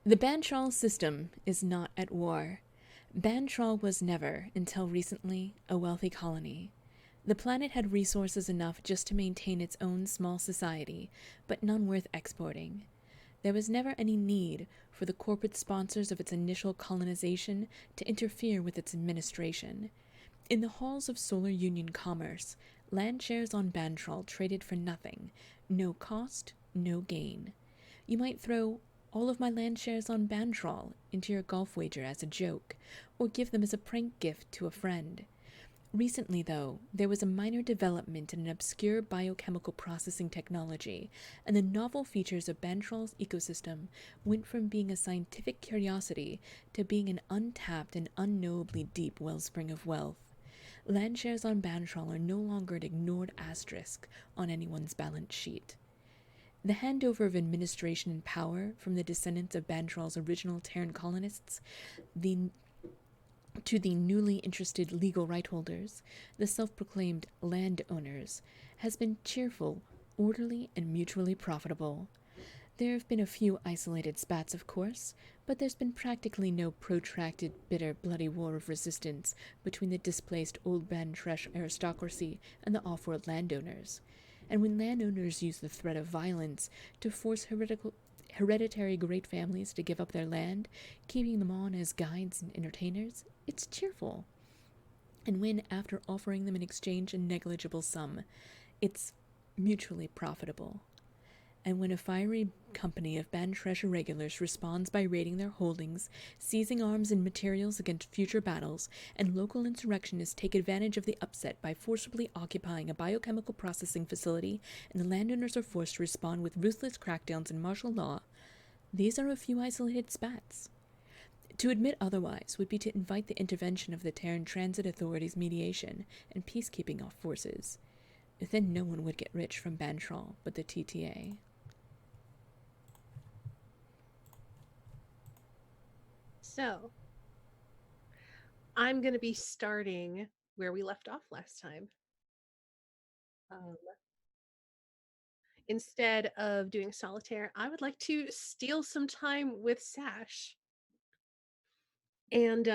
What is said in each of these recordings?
The Bantrall system is not at war. Bantrall was never, until recently, a wealthy colony. The planet had resources enough just to maintain its own small society, but none worth exporting. There was never any need for the corporate sponsors of its initial colonization to interfere with its administration. In the halls of Solar Union commerce, land shares on Bantrall traded for nothing, no cost, no gain. You might throw all of my land shares on Bantrall into your golf wager as a joke, or give them as a prank gift to a friend. Recently, though, there was a minor development in an obscure biochemical processing technology, and the novel features of Bantrall's ecosystem went from being a scientific curiosity to being an untapped and unknowably deep wellspring of wealth. Land shares on Bantrall are no longer an ignored asterisk on anyone's balance sheet. The handover of administration and power from the descendants of Bantrall's original Terran colonists the, to the newly interested legal right holders, the self proclaimed landowners, has been cheerful, orderly, and mutually profitable. There have been a few isolated spats, of course, but there's been practically no protracted, bitter, bloody war of resistance between the displaced old Bantresh aristocracy and the off-world landowners. And when landowners use the threat of violence to force hereditary great families to give up their land, keeping them on as guides and entertainers, it's cheerful. And when, after offering them in exchange a negligible sum, it's mutually profitable. And when a fiery company of Bantresh irregulars responds by raiding their holdings, seizing arms and materials against future battles, and local insurrectionists take advantage of the upset by forcibly occupying a biochemical processing facility, and the landowners are forced to respond with ruthless crackdowns and martial law, these are a few isolated spats. To admit otherwise would be to invite the intervention of the Terran Transit Authority's mediation and peacekeeping forces. Then no one would get rich from Bantrall but the TTA. So, I'm going to be starting where we left off last time. Um, instead of doing solitaire, I would like to steal some time with Sash. And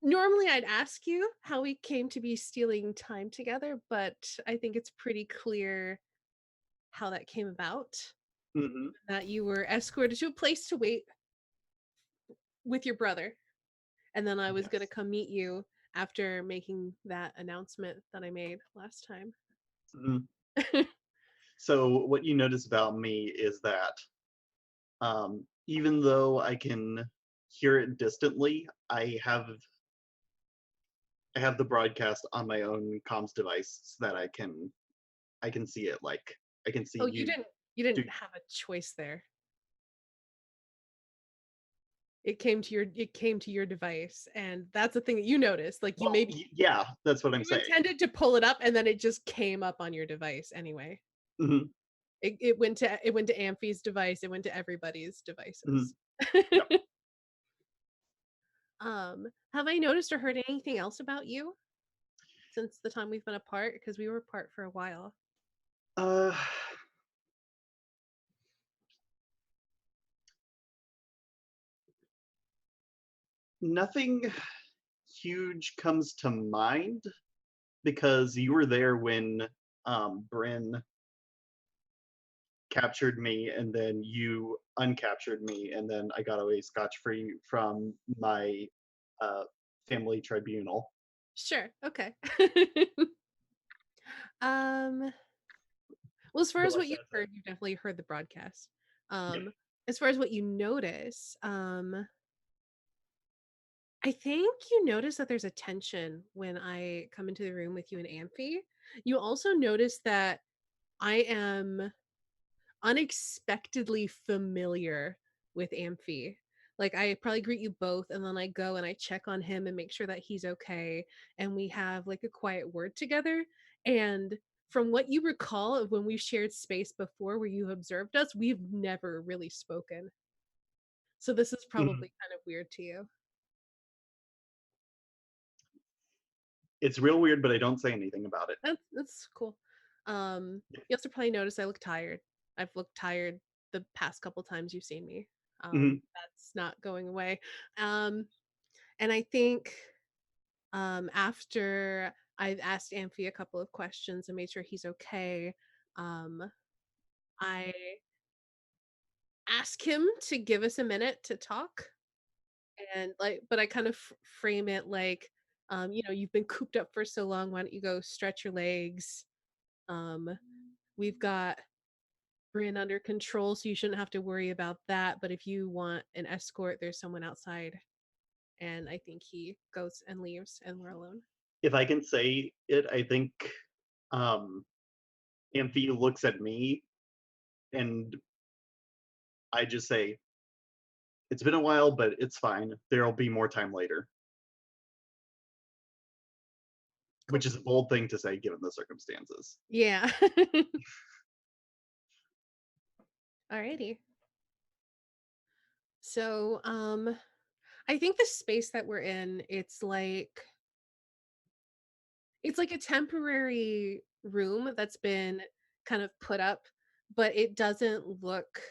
normally I'd ask you how we came to be stealing time together, but I think it's pretty clear how that came about. Mm-hmm. That you were escorted to a place to wait with your brother, and then I was going to Yes. come meet you after making that announcement that I made last time. Mm-hmm. So what you notice about me is that even though I can hear it distantly, I have the broadcast on my own comms device so that I can see it. Like I can see Oh, you you do. didn't have a choice there. It came to your device, and that's the thing that you noticed. Like you Well, maybe yeah, that's what I'm you saying. intended to pull it up, and then it just came up on your device anyway. Hmm. It went to Amphi's device. It went to everybody's Hmm. devices. Yep. Have I noticed or heard anything else about you since the time we've been apart? Because we were apart for a while. Uh, Nothing huge comes to mind because you were there when Bryn captured me and then you uncaptured me and then I got away scotch free from my uh, family tribunal. Sure. Okay. um. Well, as far But as like what you've that's it. heard, you've definitely heard the broadcast. Yeah. As far as what you notice, I think you notice that there's a tension when I come into the room with you and Amphi. You also notice that I am unexpectedly familiar with Amphi. Like I probably greet you both and then I go and I check on him and make sure that he's okay and we have like a quiet word together. And from what you recall of when we've shared space before where you observed us, we've never really spoken. So this is Mhm. probably kind of weird to you. It's real weird, but I don't say anything about it. That's cool. You also probably notice I look tired. I've looked tired the past couple times you've seen me. Mhm. That's not going away. Um, and I think after I've asked Amphi a couple of questions and made sure he's okay, um, I ask him to give us a minute to talk. And like, but I kind of frame it like, you've been cooped up for so long. Why don't you go stretch your legs? Um, we've got Bryn under control, so you shouldn't have to worry about that. But if you want an escort, there's someone outside. And I think he goes and leaves, and we're alone. If I can say it, I think um, Amphi looks at me and I just say, "It's been a while, but it's fine. There'll be more time later," Cool. which is a bold thing to say given the circumstances. Yeah. Alrighty. So, I think the space that we're in, it's like a temporary room that's been kind of put up, but it doesn't look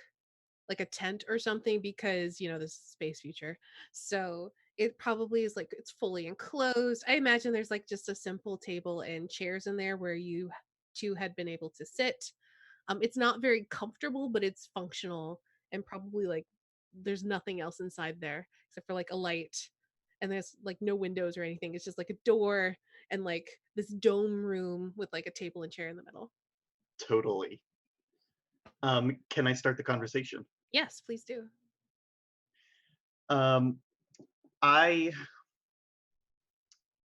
like a tent or something because, this is space future. So it probably is like it's fully enclosed. I imagine there's like just a simple table and chairs in there where you two had been able to sit. It's not very comfortable, but it's functional and probably like there's nothing else inside there except for like a light. And there's like no windows or anything. It's just like a door and like this dome room with like a table and chair in the middle. Totally. Can I start the conversation? Yes, please do. Um, I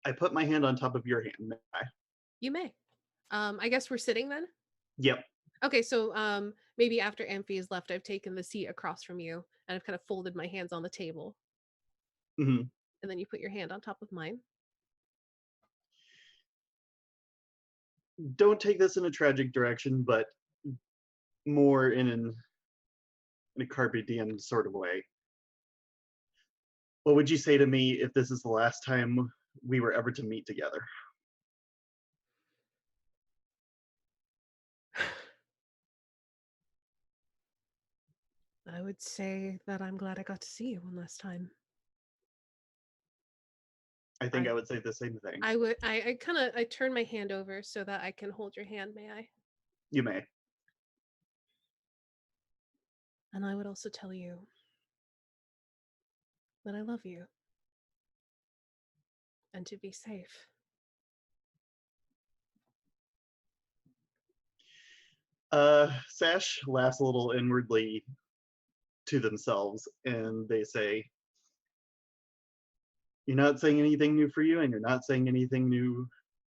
I put my hand on top of your hand. May I? You may. I guess we're sitting then. Yep. Okay, so maybe after Amphi is left, I've taken the seat across from you and I've kind of folded my hands on the table. Mhm. And then you put your hand on top of mine. Don't take this in a tragic direction, but more in a carpe diem sort of way. What would you say to me if this is the last time we were ever to meet together? I would say that I'm glad I got to see you one last time. I think I I would say the same thing. I would I kind of I turn my hand over so that I can hold your hand, may I? You may. And I would also tell you that I love you and to be safe. Sash laughs a little inwardly to themselves and they say, "You're not saying anything new for you, and you're not saying anything new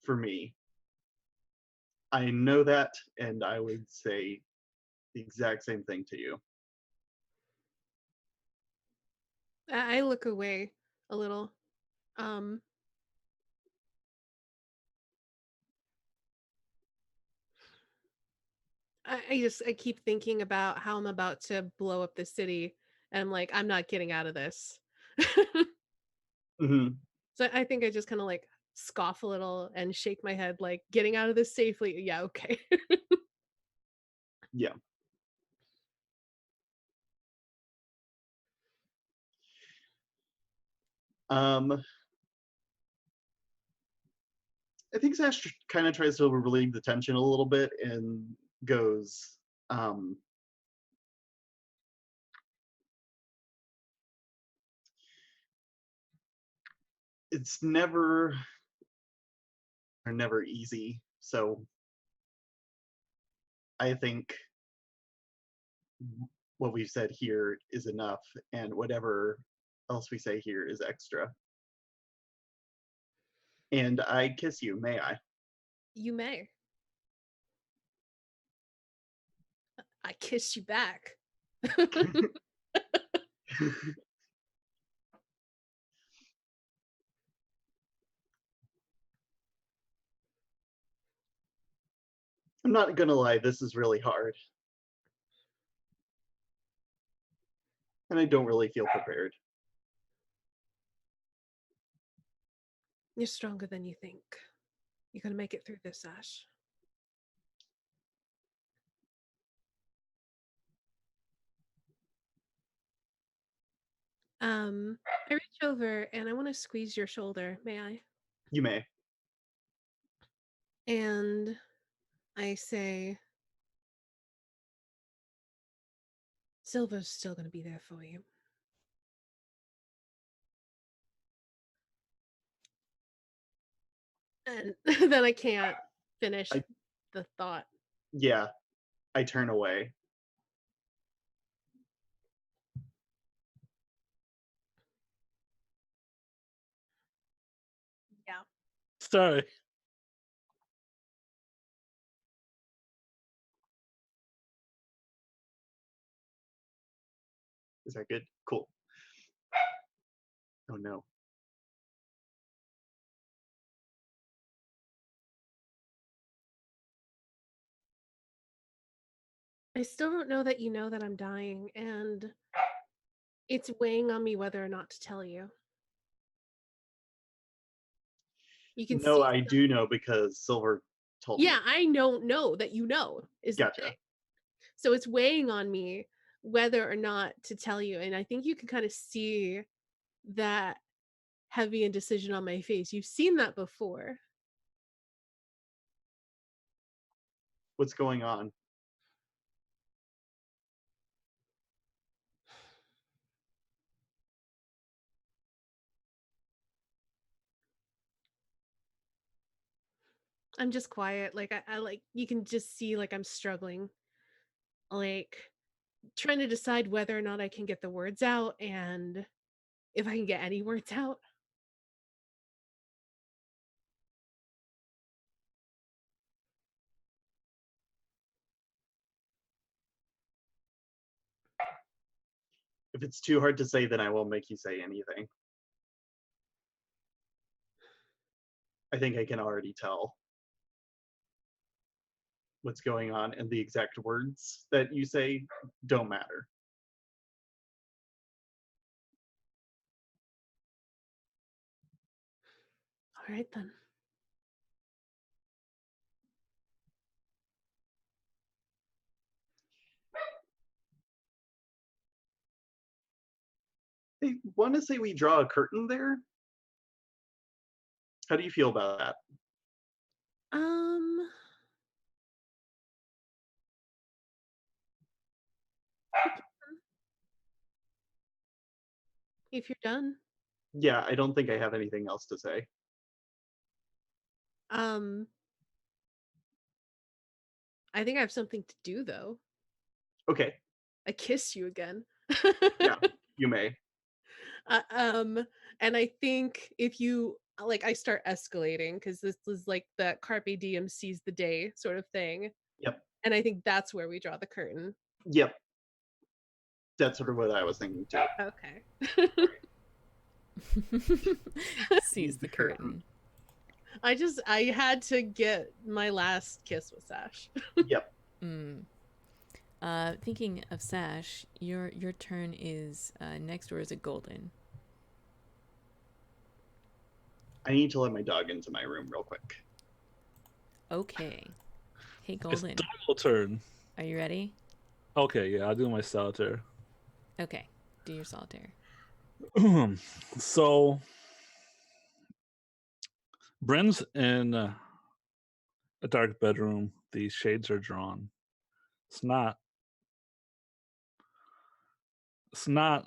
for me. I know that, and I would say the exact same thing to you." I look away a little. Um I keep thinking about how I'm about to blow up the city and I'm like, I'm not getting out of this. Hmm. So I think I just kind of like scoff a little and shake my head like getting out of this safely. Yeah, okay. Yeah. Um, I think Sash kind of tries to relieve the tension a little bit and goes, um, "It's never easy. So I think what we've said here is enough, and whatever else we say here is extra. And I kiss you, may I?" You may. I kiss you back. I'm not gonna lie, this is really hard, and I don't really feel prepared. You're stronger than you think. You're gonna make it through this, Ash. I reach over and I want to squeeze your shoulder. May I? You may. And I say, Silva's still going to be there for you. And then I can't finish the thought. Yeah, I turn away. Yeah. Sorry. Is that good? Cool. Oh no. I still don't know that I'm dying, and it's weighing on me whether or not to tell you. You can No, see. I do know because Silver told me. Yeah, I don't know that you know is the Gotcha. thing. So it's weighing on me whether or not to tell you. And I think you can kind of see that heavy indecision on my face. You've seen that before. What's going on? I'm just quiet. Like I like you can just see like I'm struggling. Like trying to decide whether or not I can get the words out and if I can get any words out. If it's too hard to say, then I won't make you say anything. I think I can already tell what's going on, and the exact words that you say don't matter. All right then. I want to say we draw a curtain there. How do you feel about that? If you're done. Yeah, I don't think I have anything else to say. I think I have something to do though. Okay. I kiss you again. Yeah, you may. And I think if you like, I start escalating because this is like the carpe diem seize the day sort of thing. Yep. And I think that's where we draw the curtain. Yep. That's sort of what I was thinking too. Okay. Seize the curtain. I had to get my last kiss with Sash. Yep. Thinking of Sash, your turn is next door is a golden. I need to let my dog into my room real quick. Okay. Hey, It's golden. double turn. Are you ready? Okay, yeah, I'll do my solitaire. Okay. Do your solitaire. So, Bryn's in a dark bedroom. The shades are drawn. It's not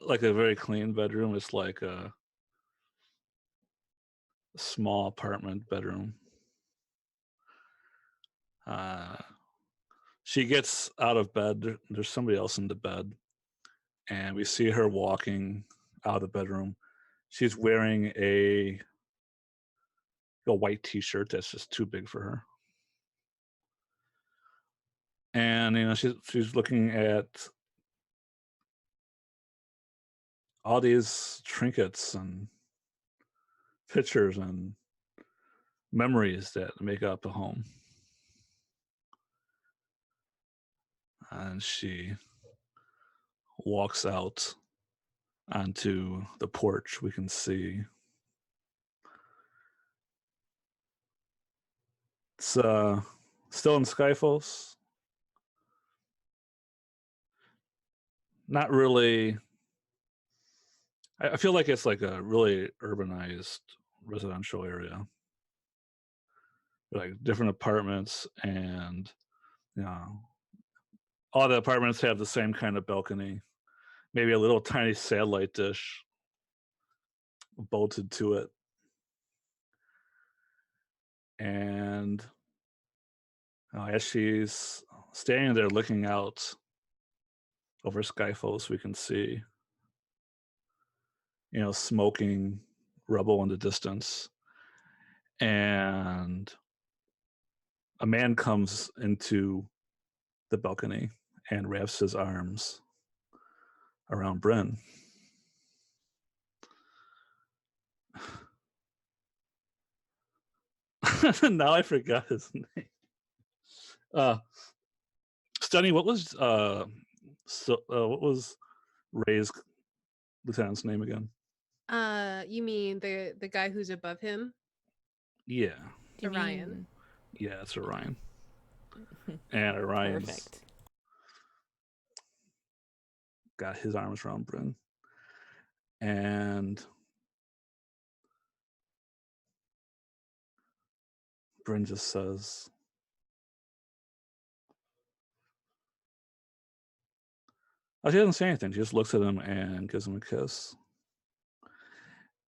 like a very clean bedroom. It's like a small apartment bedroom. She gets out of bed. There's somebody else in the bed, and we see her walking out of the bedroom. She's wearing a white T-shirt that's just too big for her, and she's looking at all these trinkets and pictures and memories that make up a home. And she walks out onto the porch. We can see it's still in Skyphos. Not really I feel like it's like a really urbanized residential area, like different apartments, and you know, all the apartments have the same kind of balcony, maybe a little tiny satellite dish bolted to it, and as she's standing there looking out over Skyphos, we can see, smoking rubble in the distance, and a man comes into the balcony and wraps his arms around Bryn. Now I forgot his name. Stunny, what was Ray's lieutenant's name again? You mean the guy who's above him? Yeah. Do you Orion. mean- Yeah, it's Orion. And Orion's Perfect. got his arms around Bryn. And Bryn just says, she doesn't say anything. She just looks at him and gives him a kiss.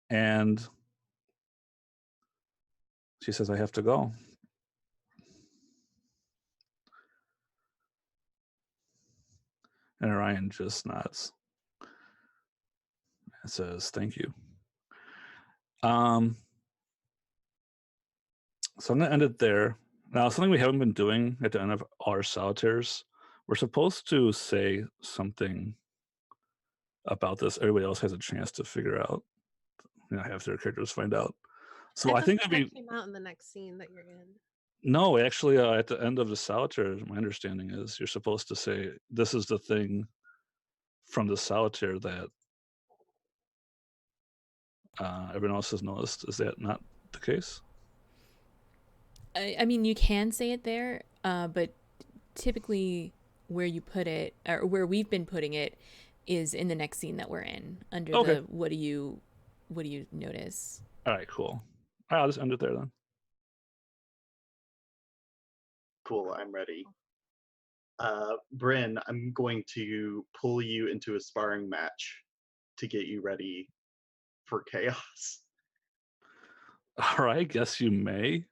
And she says, I have to go. And Orion just nods and says, thank you. So I'm going to end it there. Now, something we haven't been doing at the end of our solitaires, we're supposed to say something about this. Everybody else has a chance to figure out, have their characters find out. So I think that came out in the next scene that you're in. No, actually, at the end of the solitaire, my understanding is you're supposed to say, this is the thing from the solitaire that everyone else has noticed. Is that not the case? I mean, you can say it there, but typically where you put it, or where we've been putting it, is in the next scene that we're in, under the what do you notice? All right, cool. All right, I'll just end it there then. Cool, I'm ready. Bryn, I'm going to pull you into a sparring match to get you ready for chaos. All right, guess you may.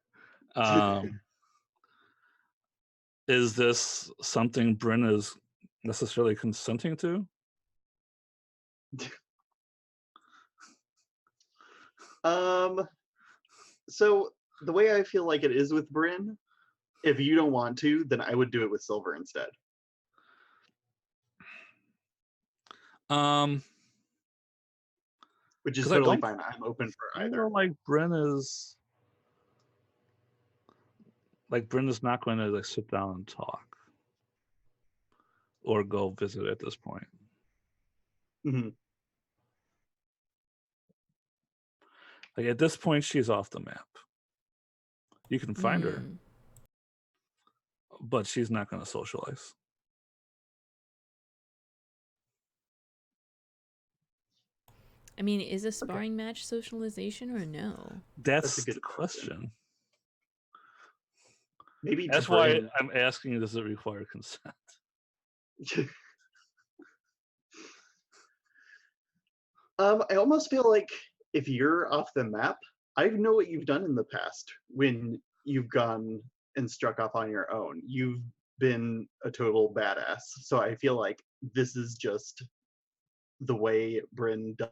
Is this something Bryn is necessarily consenting to? So the way I feel like it is with Bryn, if you don't want to, then I would do it with Silver instead. Which is totally fine. I'm open for either. Like Bryn is not going to sit down and talk or go visit at this point. Mm-hmm. Like at this point, she's off the map. You can find her, but she's not going to socialize. I mean, is a sparring match socialization or no? That's a good question. Maybe that's why I'm asking, does it require consent? I almost feel like if you're off the map, I know what you've done in the past when you've gone and struck off on your own. You've been a total badass. So I feel like this is just the way Bryn does.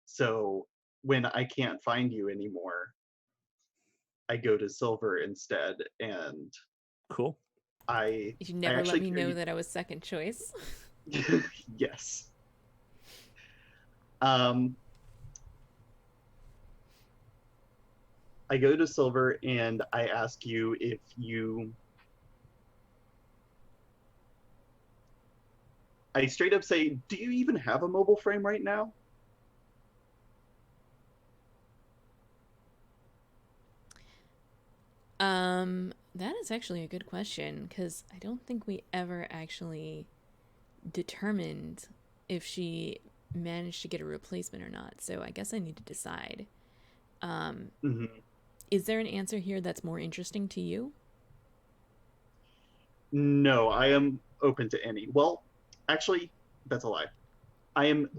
So when I can't find you anymore, I go to Silver instead, and cool. You never let me know that I was second choice. Yes. I go to Silver and I ask you if you... I straight up say, do you even have a mobile frame right now? That is actually a good question, because I don't think we ever actually determined if she manage to get a replacement or not. So I guess I need to decide. Hmm. Is there an answer here that's more interesting to you? No, I am open to any. Well, actually, that's a lie. I am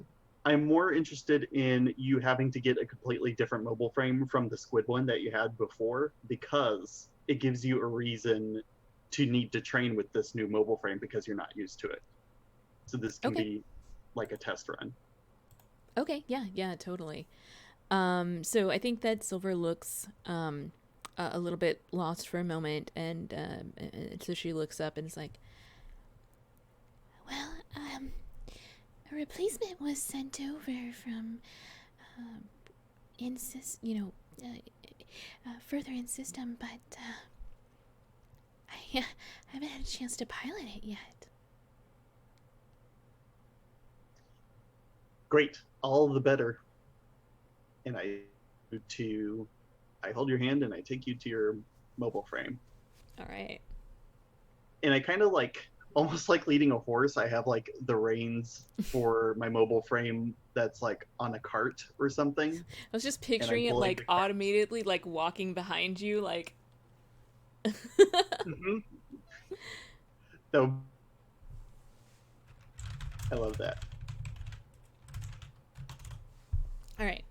I'm more interested in you having to get a completely different mobile frame from the squid one that you had before, because it gives you a reason to need to train with this new mobile frame because you're not used to it. So this can Okay. be like a test run. Okay, yeah, totally. So I think that Silver looks a little bit lost for a moment, and so she looks up and is like, "Well, a replacement was sent over from further in system, but I haven't had a chance to pilot it yet." Great, all the better. And I hold your hand and I take you to your mobile frame. All right. And I kind of like, almost like leading a horse. I have like the reins for my mobile frame that's like on a cart or something, I was just and I'm picturing it pulling like the cart. automatedly, like walking behind you, like. Hmm. So I love that. All right.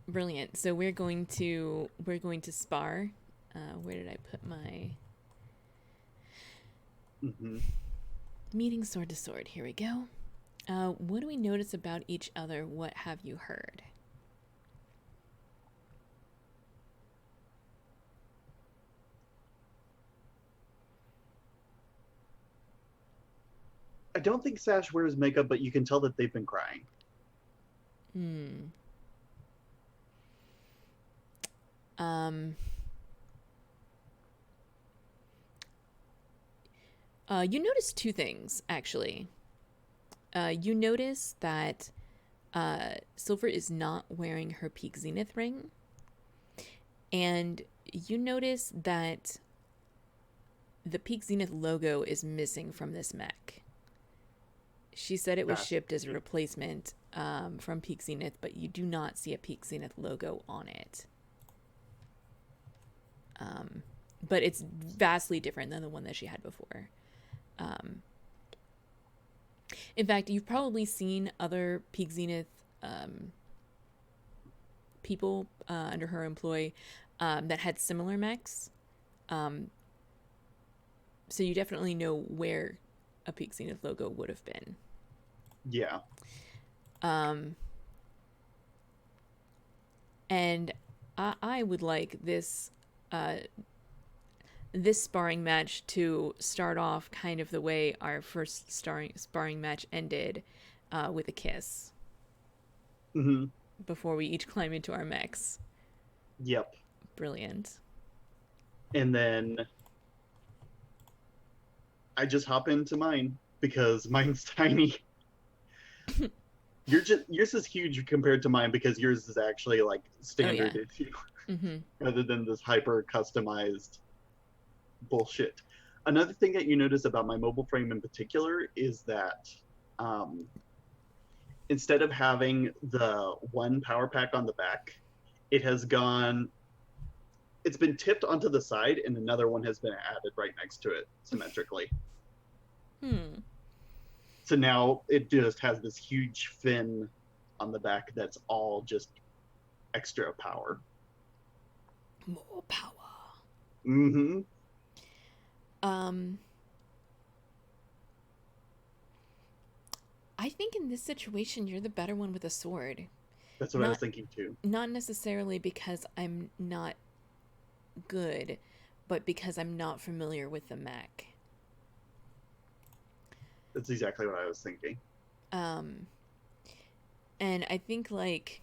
Brilliant. So we're going to spar. Where did I put my Hmm. meeting sword to sword? Here we go. What do we notice about each other? What have you heard? I don't think Sash wears makeup, but you can tell that they've been crying. Hmm. Um. You notice two things actually. You notice that Silver is not wearing her peak zenith ring, and you notice that the peak zenith logo is missing from this mech. She said it was shipped as a Fascinating. replacement from Peak Zenith, but you do not see a Peak Zenith logo on it. But it's vastly different than the one that she had before. Um, in fact, you've probably seen other Peak Zenith people under her employ that had similar mechs. Um, so you definitely know where a Peak Zenith logo would have been. Yeah. Um, and I would like this sparring match to start off kind of the way our first sparring match ended, with a kiss Hmm. before we each climb into our mechs. Yep. Brilliant. And then I just hop into mine because mine's tiny. Yours is huge compared to mine because yours is actually like Oh yeah. standard issue Mm-hmm. rather than this hyper customized bullshit. Another thing that you notice about my mobile frame in particular is that um, instead of having the one power pack on the back, it has gone. It's been tipped onto the side, and another one has been added right next to it symmetrically. Hmm. So now it just has this huge fin on the back that's all just extra power. More power. Mm-hmm. Um. I think in this situation you're the better one with a sword. That's what I was Not thinking too. not necessarily because I'm not good, but because I'm not familiar with the mech. That's exactly what I was thinking. Um. And I think like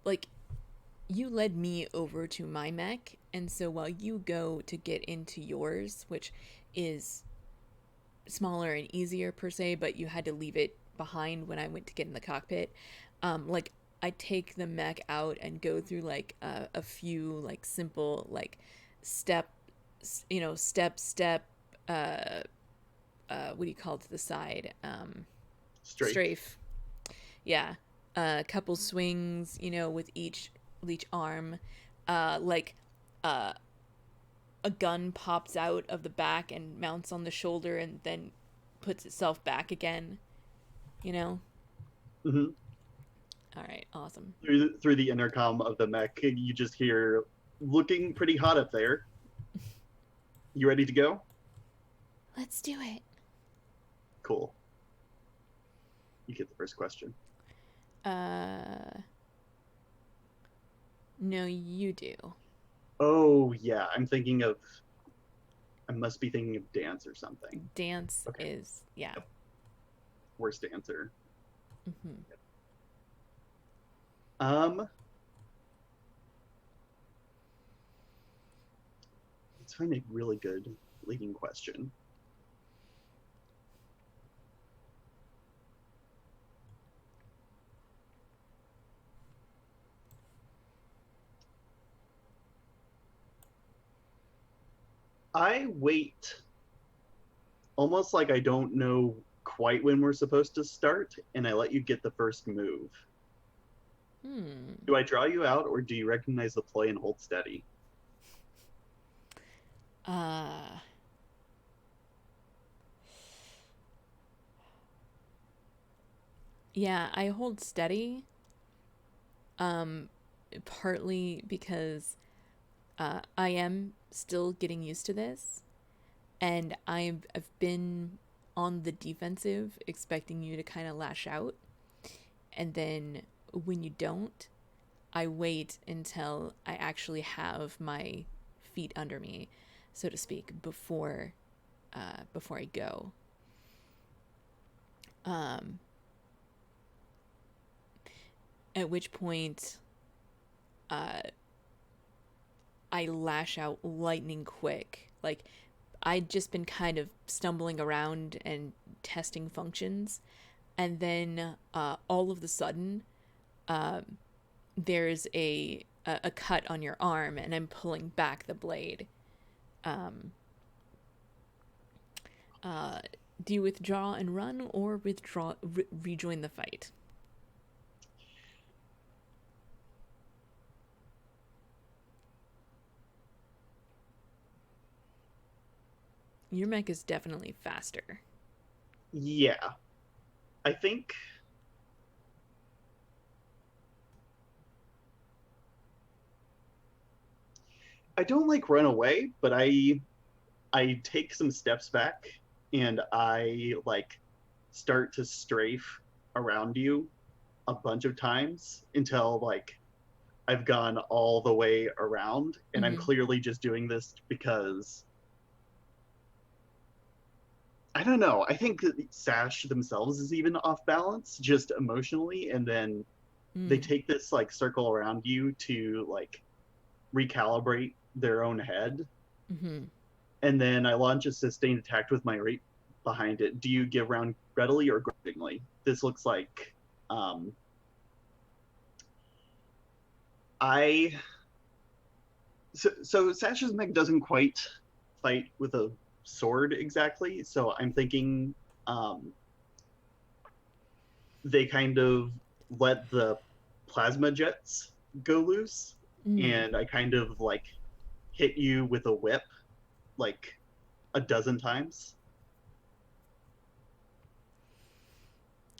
like you led me over to my mech, and so while you go to get into yours, which is smaller and easier per se, but you had to leave it behind when I went to get in the cockpit, like I take the mech out and go through like a few like simple like step step uh what do you call it, to the side? Straight. Strafe. Yeah. A couple swings, with each arm. Like a gun pops out of the back and mounts on the shoulder and then puts itself back again. Mm-hmm. All right, awesome. Through the intercom of the mech, you just hear, "Looking pretty hot up there. You ready to go?" Let's do it. Cool. You get the first question. No, you do. Oh, yeah. I must be thinking of dance or something. Dance Okay. is, yeah. Yep. Worst answer. Mm-hmm. Let's find a really good leading question. I wait almost like I don't know quite when we're supposed to start, and I let you get the first move. Do I draw you out, or do you recognize the play and hold steady? Yeah, I hold steady. Partly because I am still getting used to this, and I've been on the defensive, expecting you to kind of lash out, and then when you don't, I wait until I actually have my feet under me, so to speak, before I go. At which point, I lash out lightning quick. Like, I'd just been kind of stumbling around and testing functions, and then all of the sudden, there's a cut on your arm, and I'm pulling back the blade. Do you withdraw and run, or rejoin the fight? Your mech is definitely faster. Yeah. I think I don't like run away, but I take some steps back and I start to strafe around you a bunch of times until I've gone all the way around, and I'm clearly just doing this because I don't know. I think that Sash themselves is even off balance just emotionally, and then they take this circle around you to recalibrate their own head. And then I launch a sustained attack with my right behind it. Do you give round readily or grudgingly? This looks like so Sash's mech doesn't quite fight with a sword exactly, so I'm thinking they kind of let the plasma jets go loose, and I kind of hit you with a whip a dozen times.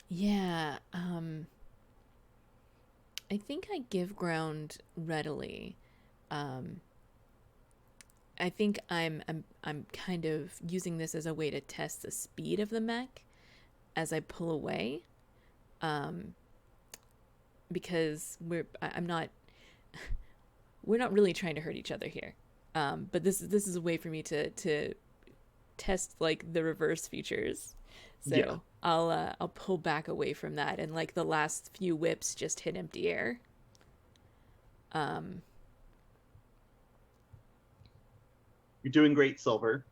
Yeah, I think I give ground readily. I think I'm kind of using this as a way to test the speed of the mech as I pull away. Because I'm not we're not really trying to hurt each other here. But this is a way for me to test the reverse features. So yeah. I'll pull back away from that, and the last few whips just hit empty air. You're doing great, Silver.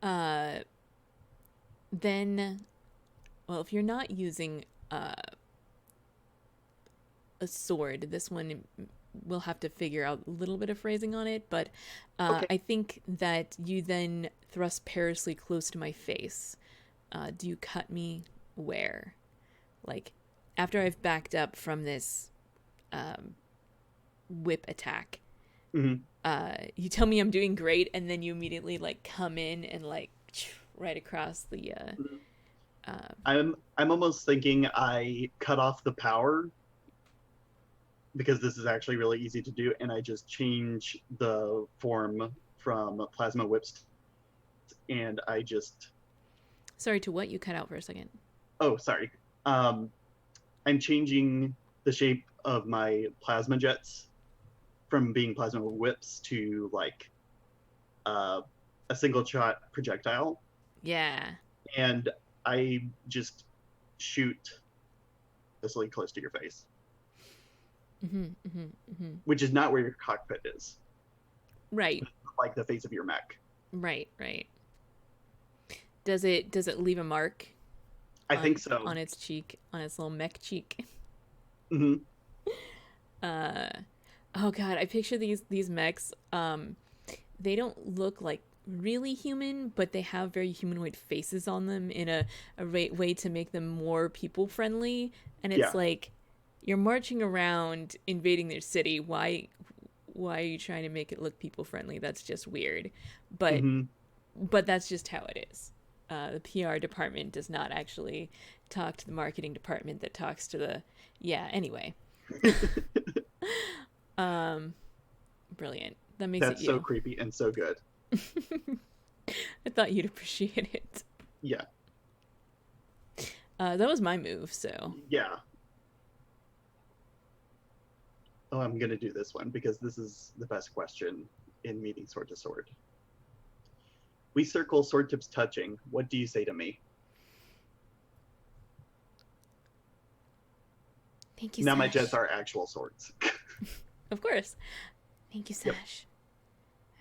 Then, well, if you're not using a sword, this one we'll have to figure out a little bit of phrasing on it, but Okay. I think that you then thrust perilously close to my face. Do you cut me where? Like, after I've backed up from this whip attack, hmm you tell me I'm doing great, and then you immediately like come in and like right across the I'm almost thinking I cut off the power because this is actually really easy to do, and I just change the form from plasma whips, and I just sorry, to what? You cut out for a second. oh sorry, um, I'm changing the shape of my plasma jets from being plasma whips to like uh, a single shot projectile, Yeah. and I just shoot this really close to your face, which is not where your cockpit is, Right. like the face of your mech. Right. Right. Does it leave a mark I think so. on its cheek, on its little mech cheek? hmm Oh god, I picture these mechs. They don't look like really human, but they have very humanoid faces on them in a way to make them more people friendly. And it's Yeah. like you're marching around invading their city. Why are you trying to make it look people friendly? That's just weird. But hmm but that's just how it is. The PR department does not actually talk to the marketing department that talks to the anyway. Brilliant. That makes That's it so you. creepy and so good. I thought you'd appreciate it. Yeah. That was my move, so. Yeah. Oh, I'm gonna do this one because this is the best question in meeting sword to sword. We circle sword tips touching. What do you say to me? Thank you, Now Sash. my jets are actual swords. Of course. Thank you, Yep. Sash.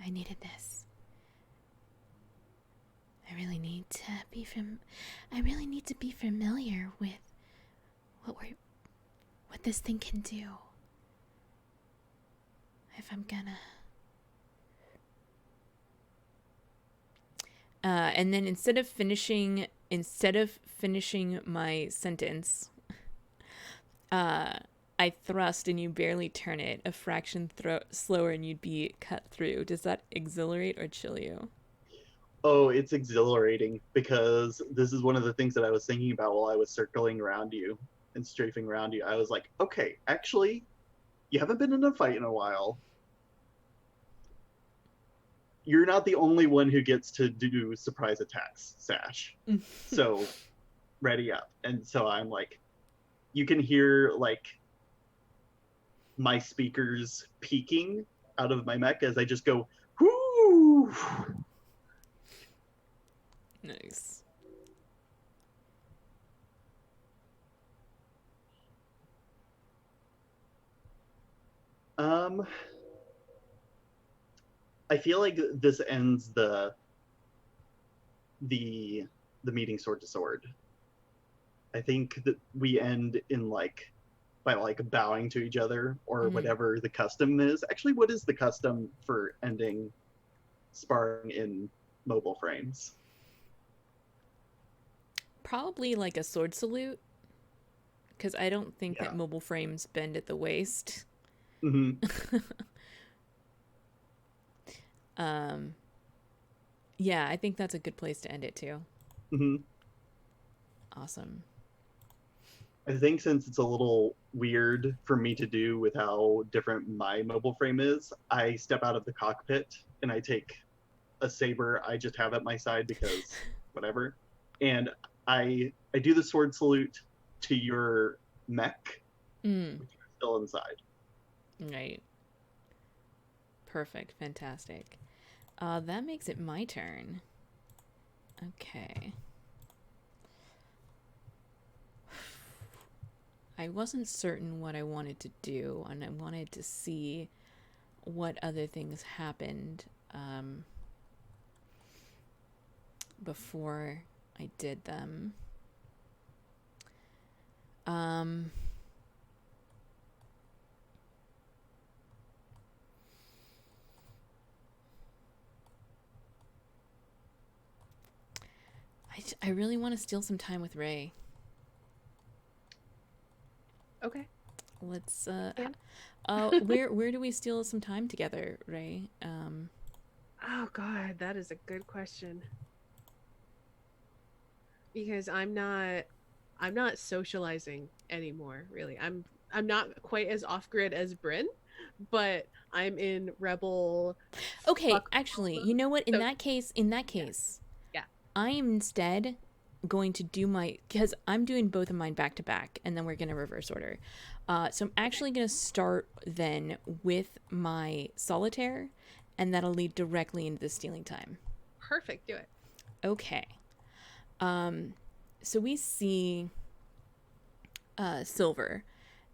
I needed this. I really need to be familiar with what this thing can do. If I'm gonna. And then instead of finishing my sentence, I thrust and you barely turn it a fraction slower and you'd be cut through. Does that exhilarate or chill you? Oh, it's exhilarating because this is one of the things that I was thinking about while I was circling around you and strafing around you. I was like, okay, actually, you haven't been in a fight in a while. You're not the only one who gets to do surprise attacks, Sash. So ready up. And so I'm like, you can hear like my speakers peaking out of my mech as I just go, whoo! Nice. I feel like this ends the meeting sword to sword. I think that we end in like by like bowing to each other or whatever the custom is. Actually, what is the custom for ending sparring in mobile frames? Probably like a sword salute, because I don't think that mobile frames bend at the waist. Yeah, I think that's a good place to end it too. Awesome. I think since it's a little weird for me to do with how different my mobile frame is, I step out of the cockpit and I take a saber I just have at my side because whatever. And I do the sword salute to your mech, which is still inside. Right. Perfect. Fantastic. That makes it my turn. Okay. I wasn't certain what I wanted to do, and I wanted to see what other things happened before I did them. I really want to steal some time with Ray. Okay. Let's Can? where do we steal some time together, Ray? Oh God, that is a good question. Because I'm not socializing anymore, really. I'm not quite as off grid as Bryn, but I'm in rebel Okay, fuck actually, mode. you know what? So In that case, yeah. I am instead going to do because I'm doing both of mine back to back, and then we're gonna reverse order. So I'm actually gonna start then with my solitaire, and that'll lead directly into the stealing time. Perfect, do it. Okay. So we see Silver,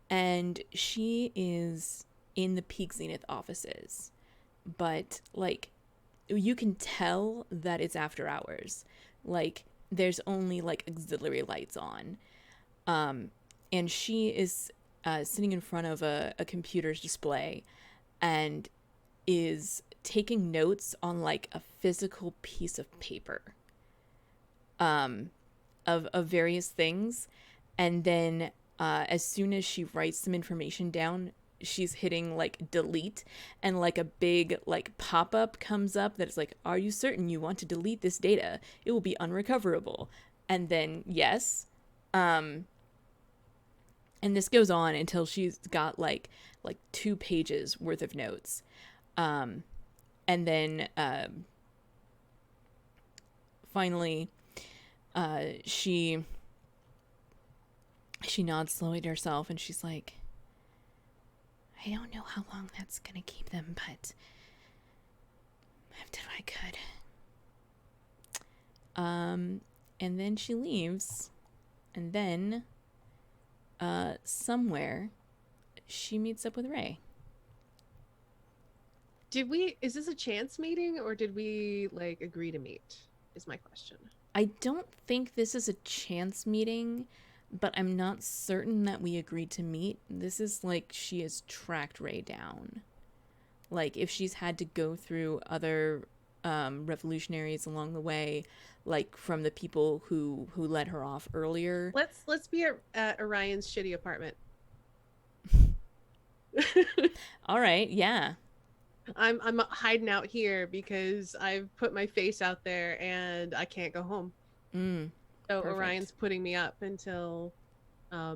and she is in the Peak Zenith offices, but like you can tell that it's after hours. Like there's only like auxiliary lights on, and she is sitting in front of a computer's display, and is taking notes on like a physical piece of paper, of various things, and then as soon as she writes some information down, she's hitting like delete, and like a big like pop-up comes up that's like, are you certain you want to delete this data? It will be unrecoverable. And then yes. And this goes on until she's got like 2 pages worth of notes. And then finally she nods slowly to herself, and she's like, I don't know how long that's gonna keep them, but I've done what I could. And then she leaves, and then somewhere she meets up with Ray. Is this a chance meeting or did we like agree to meet? Is my question. I don't think this is a chance meeting, but I'm not certain that we agreed to meet. This is like she has tracked Ray down. Like if she's had to go through other revolutionaries along the way, like from the people who let her off earlier. Let's be at Orion's shitty apartment. All right, yeah. I'm hiding out here because I've put my face out there and I can't go home. So Perfect. Orion's putting me up until Yeah.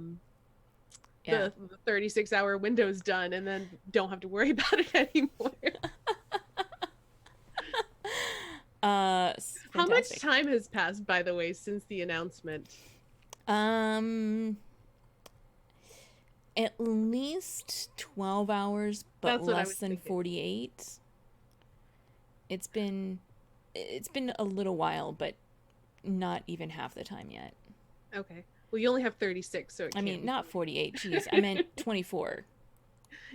the 36-hour window's done, and then don't have to worry about it anymore. How much time has passed, by the way, since the announcement? At least 12 hours, but That's what I less was than thinking. 48. It's been a little while, but not even half the time yet. Okay. Well, you only have 36, so I mean, not 48. Jeez, I meant 24.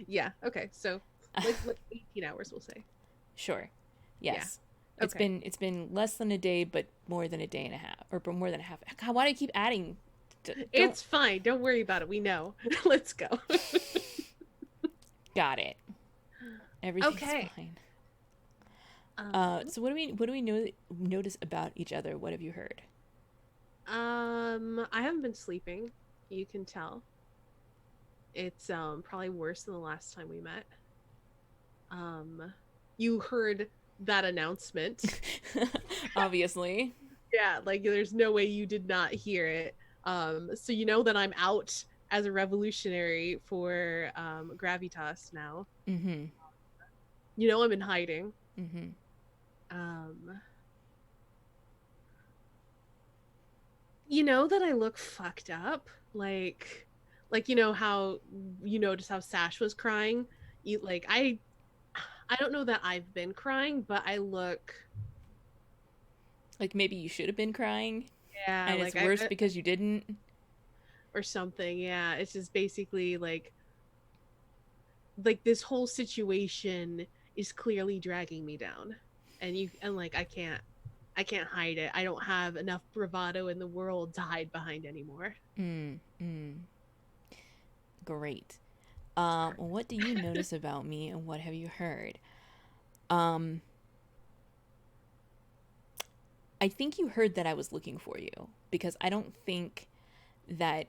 Yeah. Okay. So like 18 hours, we'll say. Sure. Yes. Yeah. Okay. It's been less than a day, but more than a day and a half, or more than a half. God, why do I keep adding? It's fine. Don't worry about it. We know. Let's go. Got it. Everything's Okay. fine. So what do we notice about each other? What have you heard? I haven't been sleeping. You can tell. It's probably worse than the last time we met. You heard that announcement. Obviously. Yeah, like there's no way you did not hear it. So you know that I'm out as a revolutionary for Gravitas now. Mm-hmm. You know I'm in hiding. Mm-hmm. You know that I look fucked up, like you know how you notice how Sash was crying. I don't know that I've been crying, but I look like maybe you should have been crying. Yeah, and like it's worse because you didn't, or something. Yeah, it's just basically like this whole situation is clearly dragging me down, and like I can't hide it. I don't have enough bravado in the world to hide behind anymore. Great. What do you notice about me, and what have you heard? I think you heard that I was looking for you, because I don't think that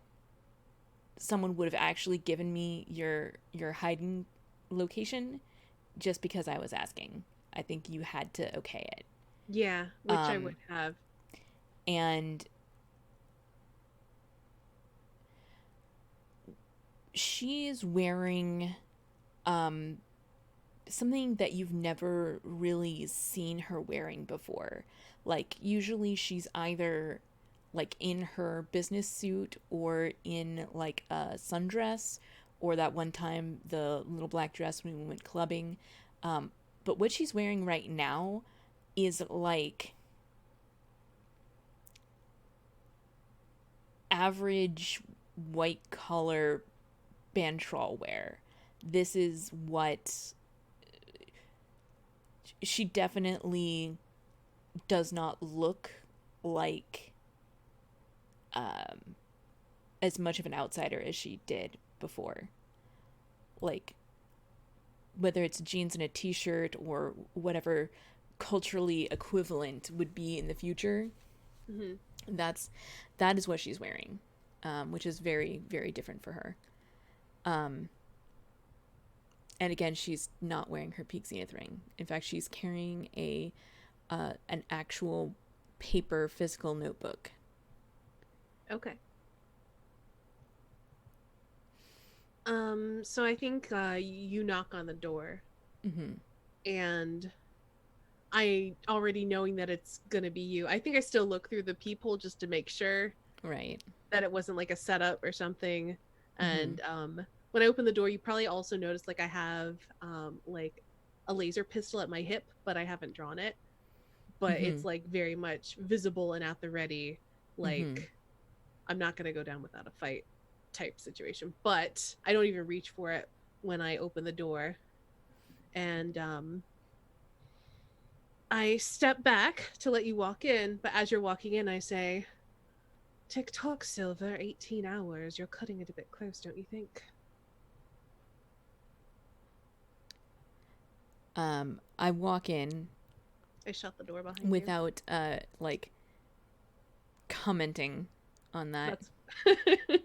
someone would have actually given me your hiding location just because I was asking. I think you had to okay it. Yeah, which I would have. And she's wearing something that you've never really seen her wearing before. Like, usually she's either like in her business suit or in like a sundress, or that one time the little black dress when we went clubbing. But what she's wearing right now is like average white collar Bantrall wear. This is what she definitely does not look like as much of an outsider as she did before. Like, whether it's jeans and a t-shirt or whatever culturally equivalent would be in the future, Mm-hmm. that is what she's wearing, which is very, very different for her. And again, she's not wearing her peak zenith ring. In fact, she's carrying an actual paper physical notebook. Okay. So I think you knock on the door, Mm-hmm. and I already knowing that it's gonna be you. I think I still look through the peephole just to make sure Right. that it wasn't like a setup or something. Mm-hmm. And when I open the door, you probably also noticed like I have like a laser pistol at my hip, but I haven't drawn it. But Mm-hmm. it's like very much visible and at the ready. Mm-hmm. Like I'm not gonna go down without a fight type situation. But I don't even reach for it when I open the door. And I step back to let you walk in, but as you're walking in, I say, "Tick tock, Silver, 18 hours. You're cutting it a bit close, don't you think?" I walk in I shut the door behind you. without like commenting on that. That's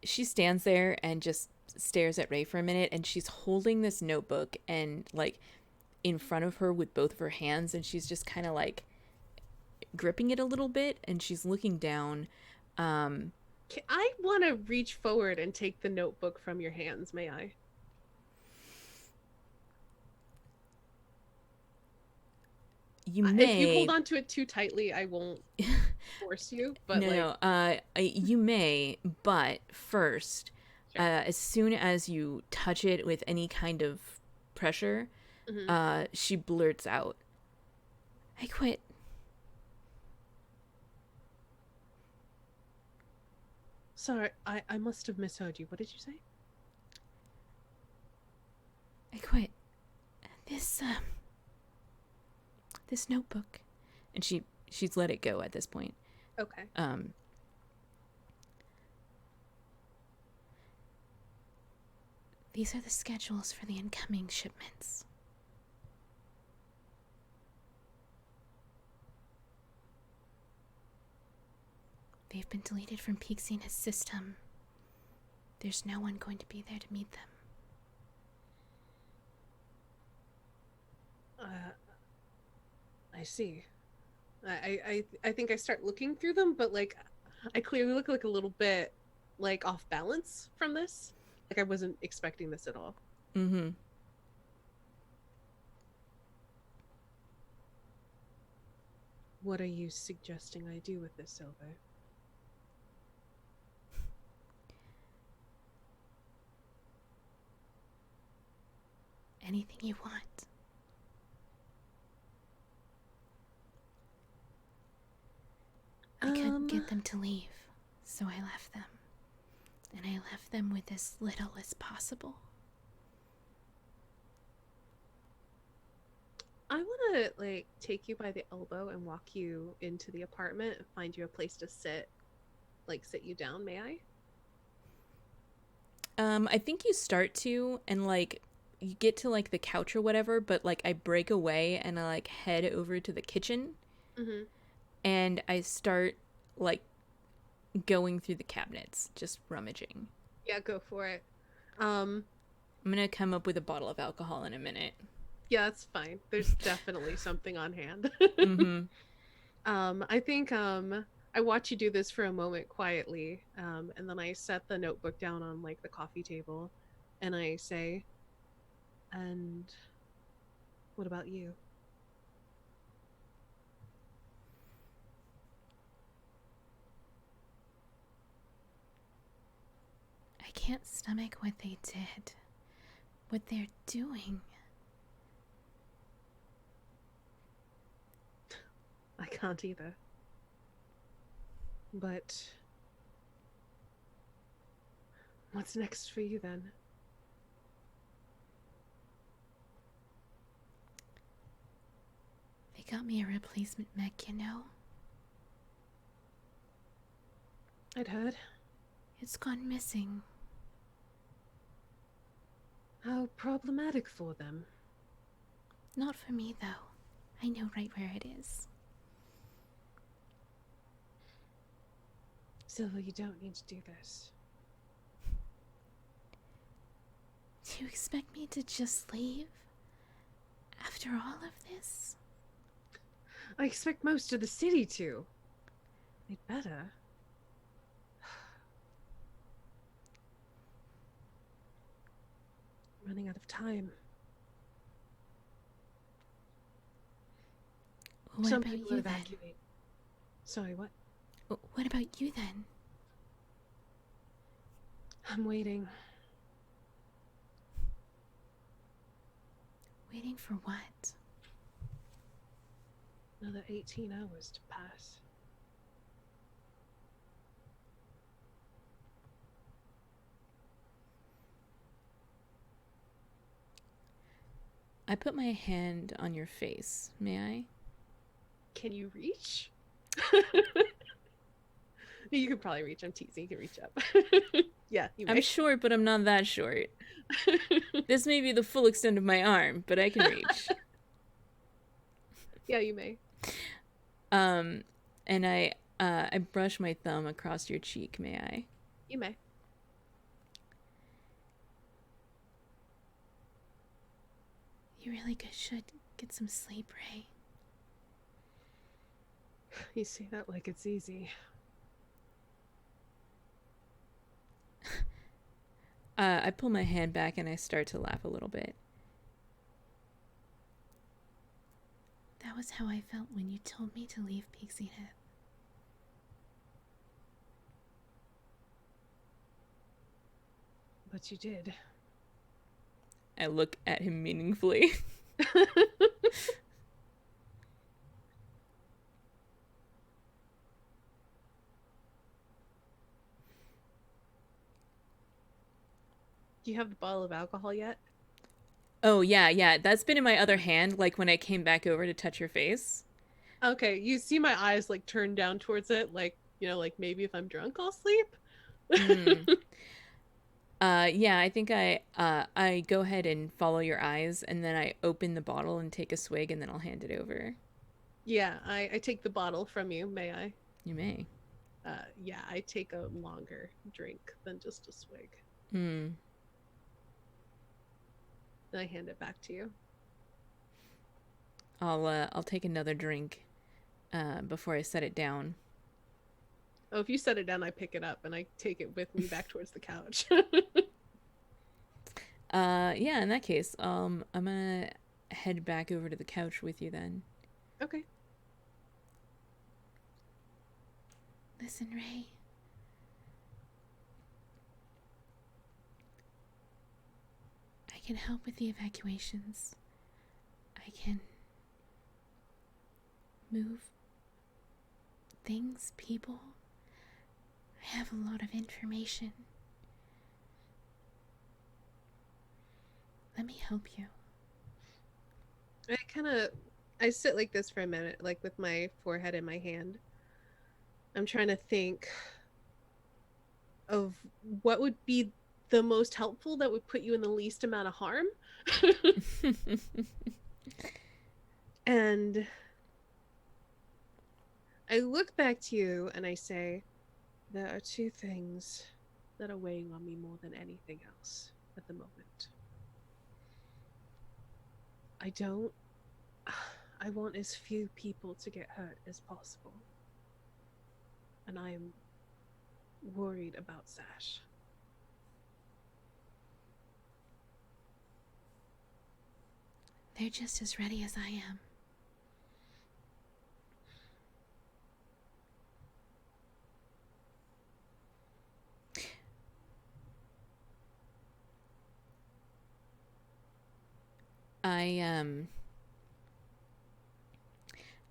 She stands there and just stares at Ray for a minute, and she's holding this notebook and like in front of her with both of her hands, and she's just kind of like gripping it a little bit, and she's looking down. I want to reach forward and take the notebook from your hands, may I? You If you may. hold on to it too tightly, I won't force you, but No, like no. You may, but first, sure. as soon as you touch it with any kind of pressure, Mhm. she blurts out, "I quit." Sorry, I must have misheard you. What did you say? I quit. This this notebook. And she's let it go at this point. Okay. These are the schedules for the incoming shipments. They've been deleted from Peak Zenith's system. There's no one going to be there to meet them. I see. I think I start looking through them, but like I clearly look like a little bit like off balance from this. Like I wasn't expecting this at all. Mm-hmm. What are you suggesting I do with this, Silver? Anything you want. I couldn't get them to leave, so I left them. And I left them with as little as possible. I want to like take you by the elbow and walk you into the apartment and find you a place to sit, like sit you down, may I? I think you start to, and like you get to like the couch or whatever, but like I break away and I like head over to the kitchen Mm-hmm. and I start like going through the cabinets, just rummaging. Yeah, go for it. Um, I'm gonna come up with a bottle of alcohol in a minute. yeah, that's fine. There's definitely something on hand. Mm-hmm. I think I watch you do this for a moment quietly, and then I set the notebook down on like the coffee table, and I say, "And what about you?" I can't stomach what they did. What they're doing. I can't either. But what's next for you then? They got me a replacement mech, you know? I'd heard. It's gone missing. How problematic for them. Not for me, though. I know right where it is. Silver, you don't need to do this. Do you expect me to just leave? After all of this? I expect most of the city to. They'd better. Running out of time. What Some about people you then? evacuate. Sorry, what? What about you then? I'm waiting. Waiting for what? Another 18 hours to pass. I put my hand on your face. May I? Can you reach? You could probably reach. I'm teasing. You can reach up. Yeah, you may. I'm short, but I'm not that short. This may be the full extent of my arm, but I can reach. Yeah, you may. And I brush my thumb across your cheek. May I? You may. You really should get some sleep, Ray. You say that like it's easy. I pull my hand back and I start to laugh a little bit. That was how I felt when you told me to leave Pixie Head. But you did. I look at him meaningfully. Do you have the bottle of alcohol yet? Oh, yeah. That's been in my other hand, like when I came back over to touch your face. Okay, you see my eyes like turn down towards it, like, you know, like maybe if I'm drunk I'll sleep. Yeah, I think I go ahead and follow your eyes, and then I open the bottle and take a swig, and then I'll hand it over. Yeah, I take the bottle from you, may I? You may. Yeah, I take a longer drink than just a swig. Hmm. And I hand it back to you. I'll take another drink before I set it down. Oh, if you set it down, I pick it up and I take it with me back towards the couch. Yeah, in that case, I'm gonna head back over to the couch with you then. Okay. Listen, Ray. I can help with the evacuations. I can move things, people. I have a lot of information. Let me help you. I sit like this for a minute, like with my forehead in my hand. I'm trying to think of what would be the most helpful that would put you in the least amount of harm. And I look back to you and I say, there are two things that are weighing on me more than anything else at the moment. I want as few people to get hurt as possible. And I am worried about Sash. They're just as ready as I am.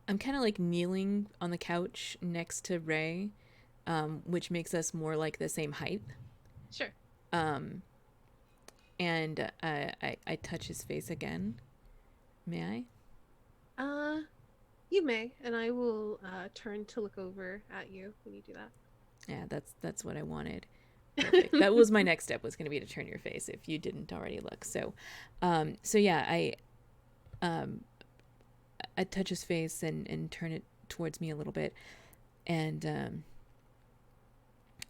I'm kind of like kneeling on the couch next to Ray, which makes us more like the same height. Sure. And I touch his face again. May I? You may, and I will turn to look over at you when you do that. Yeah, that's what I wanted. Perfect. That was my next step, was going to be to turn your face if you didn't already look. So yeah, I touch his face and turn it towards me a little bit, and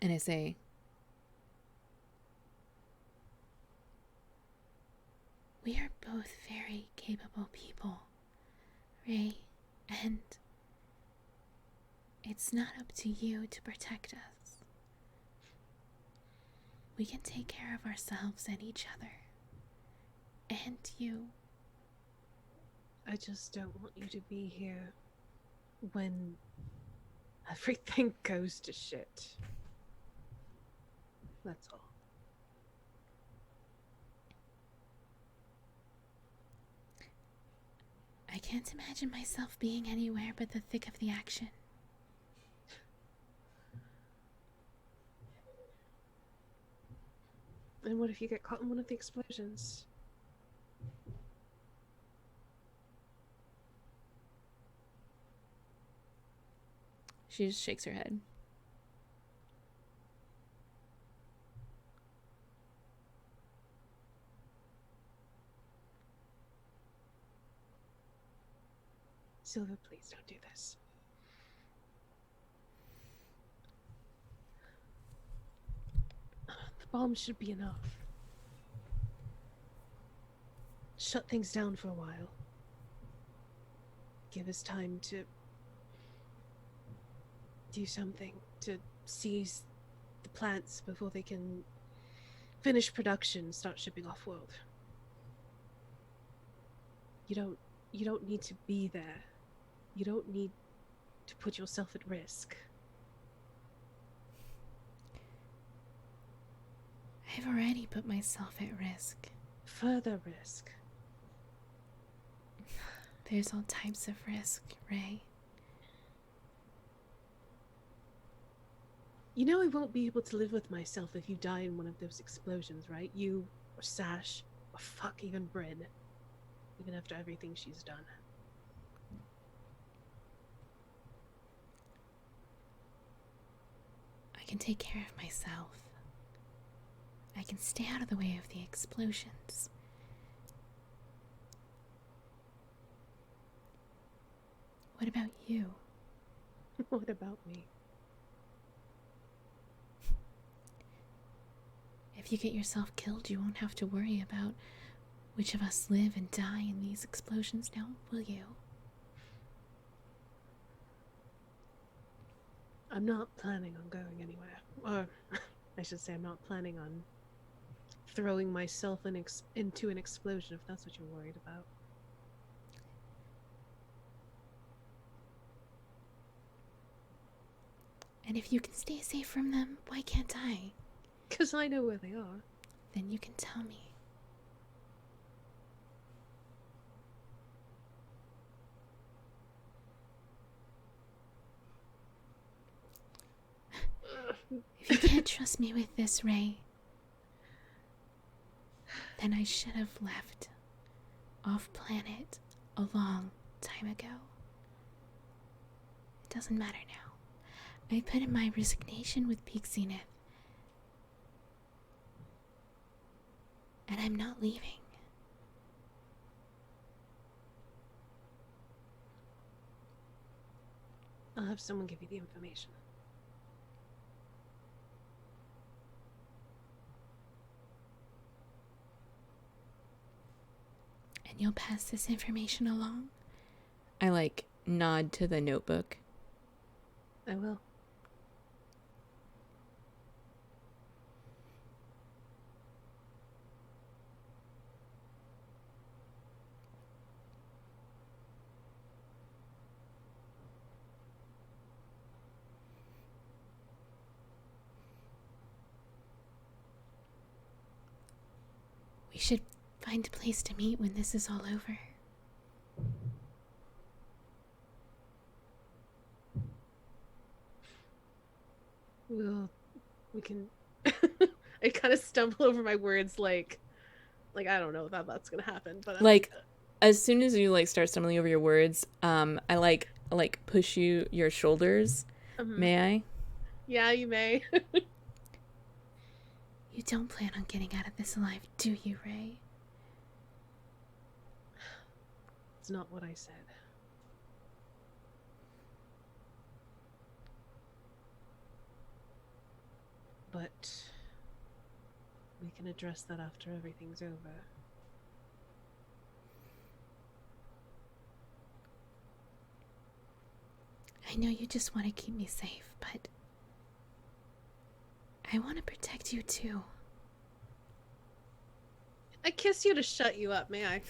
I say, we are both very capable people, Ray, and it's not up to you to protect us. We can take care of ourselves and each other. And you. I just don't want you to be here when everything goes to shit. That's all. I can't imagine myself being anywhere but the thick of the action. And what if you get caught in one of the explosions? She just shakes her head. Silver, please don't do this. The bomb should be enough. Shut things down for a while. Give us time to do something, to seize the plants before they can finish production, start shipping off world. You don't need to be there. You don't need to put yourself at risk. I've already put myself at risk. Further risk. There's all types of risk, Ray. You know I won't be able to live with myself if you die in one of those explosions, right? You, or Sash, or fuck, even Bryn. Even after everything she's done. I can take care of myself. I can stay out of the way of the explosions. What about you? What about me? If you get yourself killed, you won't have to worry about which of us live and die in these explosions now, will you? I'm not planning on going anywhere. Or, I should say, I'm not planning on throwing myself into an explosion, if that's what you're worried about. And if you can stay safe from them, why can't I? 'Cause I know where they are. Then you can tell me. If you can't trust me with this, Ray, then I should have left off planet a long time ago. It doesn't matter now. I put in my resignation with Peak Zenith. and I'm not leaving. I'll have someone give you the information. And you'll pass this information along? I nod to the notebook. I will. We should find a place to meet when this is all over. We can. I kind of stumble over my words, like I don't know that that's gonna happen, but as soon as you start stumbling over your words, I push your shoulders. May I? Yeah, you may. You don't plan on getting out of this alive, do you, Ray? It's not what I said. But we can address that after everything's over. I know you just want to keep me safe, but I want to protect you too. I kiss you to shut you up, may I?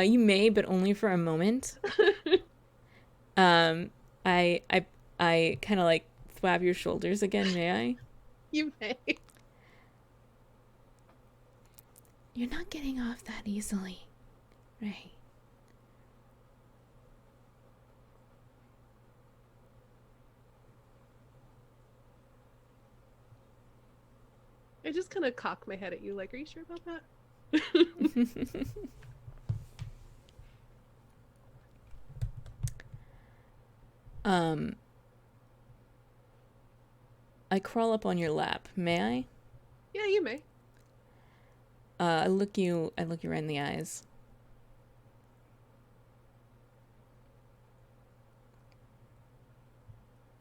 You may, but only for a moment. I kind of thwab your shoulders again, may I? You may. You're not getting off that easily, Ray. I just kind of cock my head at you, like, are you sure about that? I crawl up on your lap, may I? Yeah, you may. I look you right in the eyes.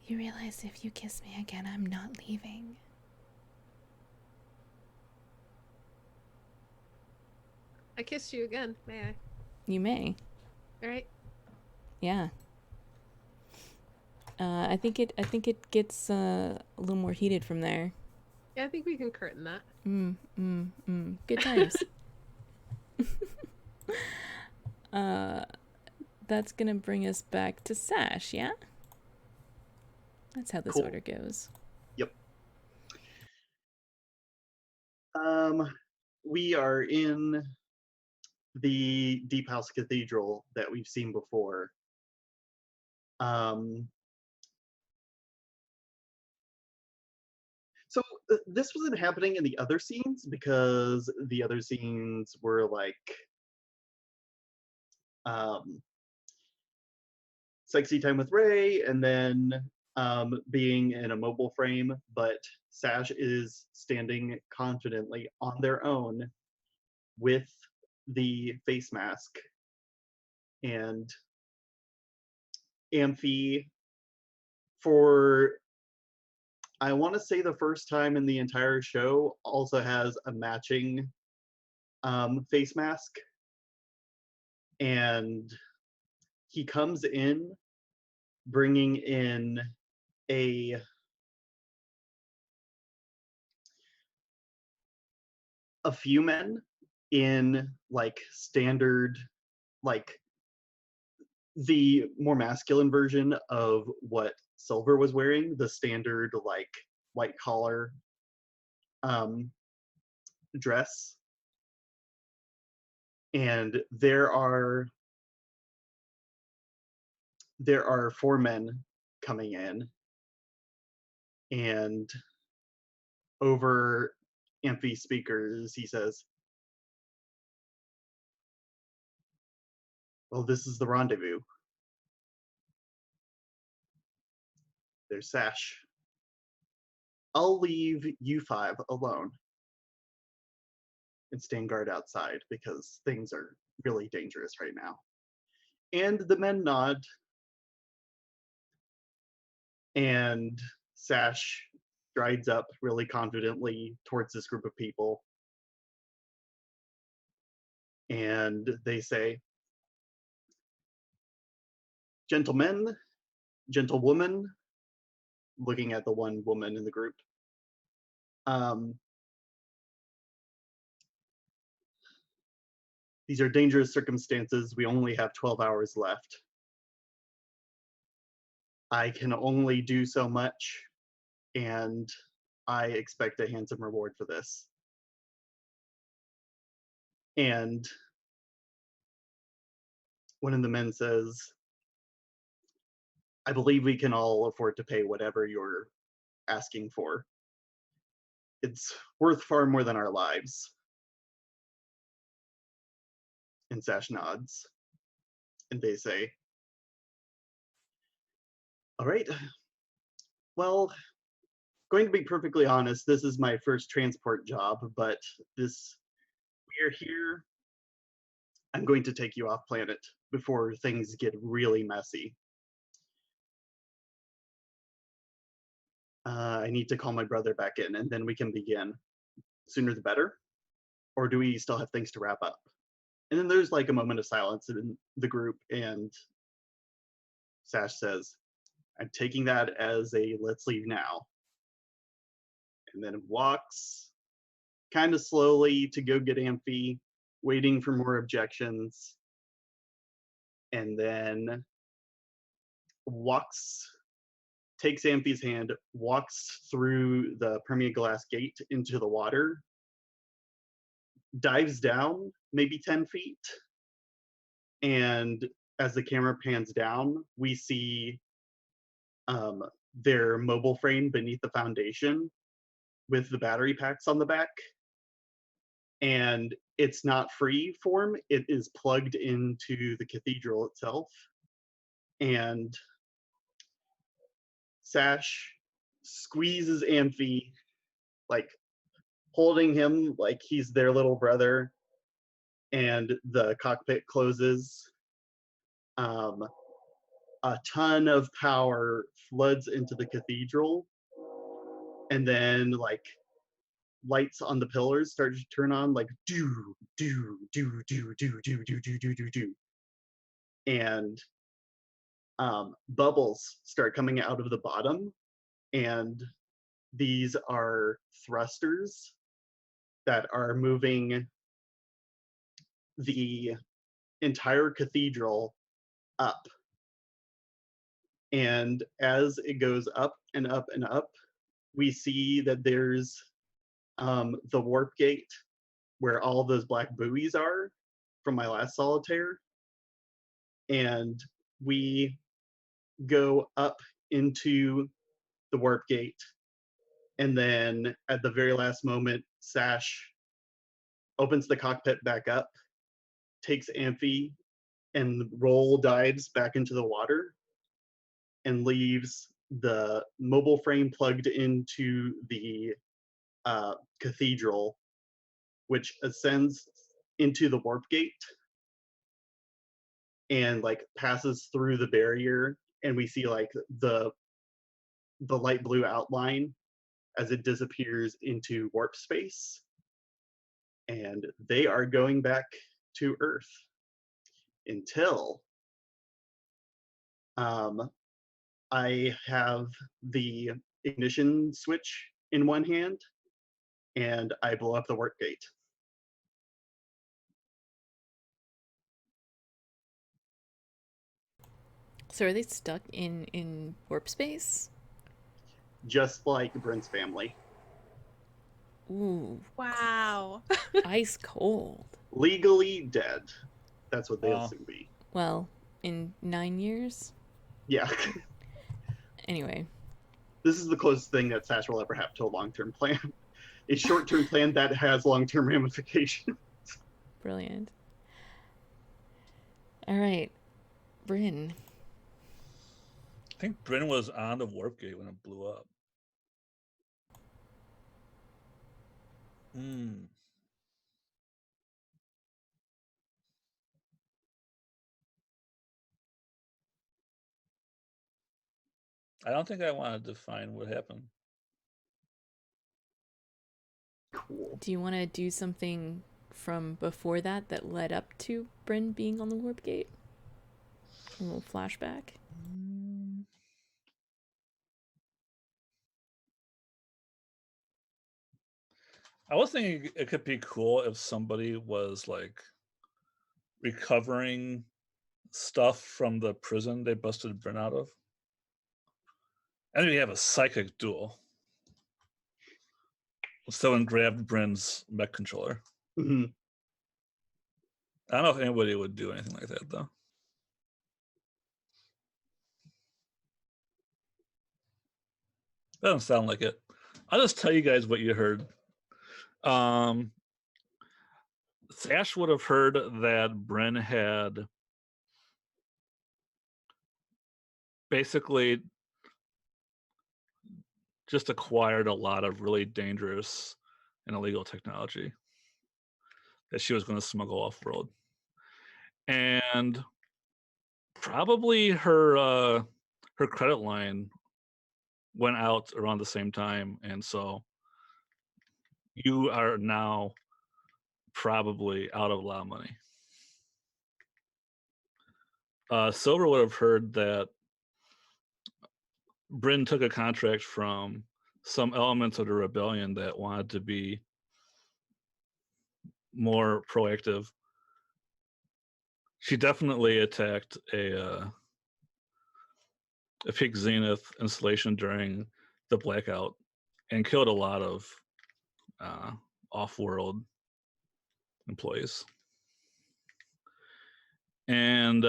You realize if you kiss me again, I'm not leaving. I kissed you again, may I? You may. All right. Yeah. I think it gets a little more heated from there. Yeah, I think we can curtain that. Good times. That's gonna bring us back to Sash, yeah? That's how this Cool. order goes. Yep. We are in the Deep House Cathedral that we've seen before. So this wasn't happening in the other scenes because the other scenes were sexy time with Ray and then being in a mobile frame, but Sash is standing confidently on their own with the face mask. And Amphi, for I want to say the first time in the entire show, also has a matching face mask. And he comes in bringing in a few men in standard, the more masculine version of what Silver was wearing, the standard white collar dress. And there are 4 men coming in, and over Amphi speakers he says, well, this is the rendezvous. There's Sash. I'll leave you 5 alone and stand guard outside because things are really dangerous right now. And the men nod, and Sash strides up really confidently towards this group of people. And they say, "Gentlemen, gentlewoman," looking at the one woman in the group. These are dangerous circumstances. We only have 12 hours left. I can only do so much, and I expect a handsome reward for this. And one of the men says, "I believe we can all afford to pay whatever you're asking for. It's worth far more than our lives." And Sash nods. And they say, "All right. Well, going to be perfectly honest, this is my first transport job, but we're here. I'm going to take you off planet before things get really messy. I need to call my brother back in, and then we can begin. Sooner the better? Or do we still have things to wrap up?" And then there's like a moment of silence in the group, and Sash says, "I'm taking that as a let's leave now." And then walks kind of slowly to go get Amphi, waiting for more objections, and then takes Amphi's hand, walks through the permeate glass gate into the water, dives down maybe 10 feet, and as the camera pans down, we see their mobile frame beneath the foundation with the battery packs on the back. And it's not free form, it is plugged into the cathedral itself. And Sash squeezes Amphi, like holding him like he's their little brother, and the cockpit closes. A ton of power floods into the cathedral, and then like lights on the pillars start to turn on, like do do do do do do do do do do do, and bubbles start coming out of the bottom, and these are thrusters that are moving the entire cathedral up. And as it goes up and up and up, we see that there's the warp gate where all those black buoys are from my last solitaire. And we go up into the warp gate. And then at the very last moment, Sash opens the cockpit back up, takes Amphi, and roll dives back into the water, and leaves the mobile frame plugged into the cathedral, which ascends into the warp gate and like passes through the barrier, and we see like the light blue outline as it disappears into warp space. And they are going back to Earth until I have the ignition switch in one hand and I blow up the warp gate. So are they stuck in warp space? Just like Brent's family. Ooh, Wow. ice cold. Legally dead. That's what they'll Wow. soon be. Well, in 9 years? Yeah. Anyway. This is the closest thing that Sash will ever have to a long-term plan. A short-term plan that has long-term ramifications. Brilliant. All right. Bryn. think Bryn was on the warp gate when it blew up. I don't think I want to define what happened. Cool. Do you want to do something from before that led up to Bryn being on the warp gate? A little flashback? I was thinking it could be cool if somebody was like recovering stuff from the prison they busted Bryn out of. And we have a psychic duel. Someone grabbed Bryn's mech controller. Mm-hmm. I don't know if anybody would do anything like that, though. That doesn't sound like it. I'll just tell you guys what you heard. Sash would have heard that Bryn had basically just acquired a lot of really dangerous and illegal technology that she was going to smuggle off-world. And probably her credit line went out around the same time, and so you are now probably out of a lot of money. Silver would have heard that Bryn took a contract from some elements of the rebellion that wanted to be more proactive. She definitely attacked a peak zenith installation during the blackout and killed a lot of off-world employees. And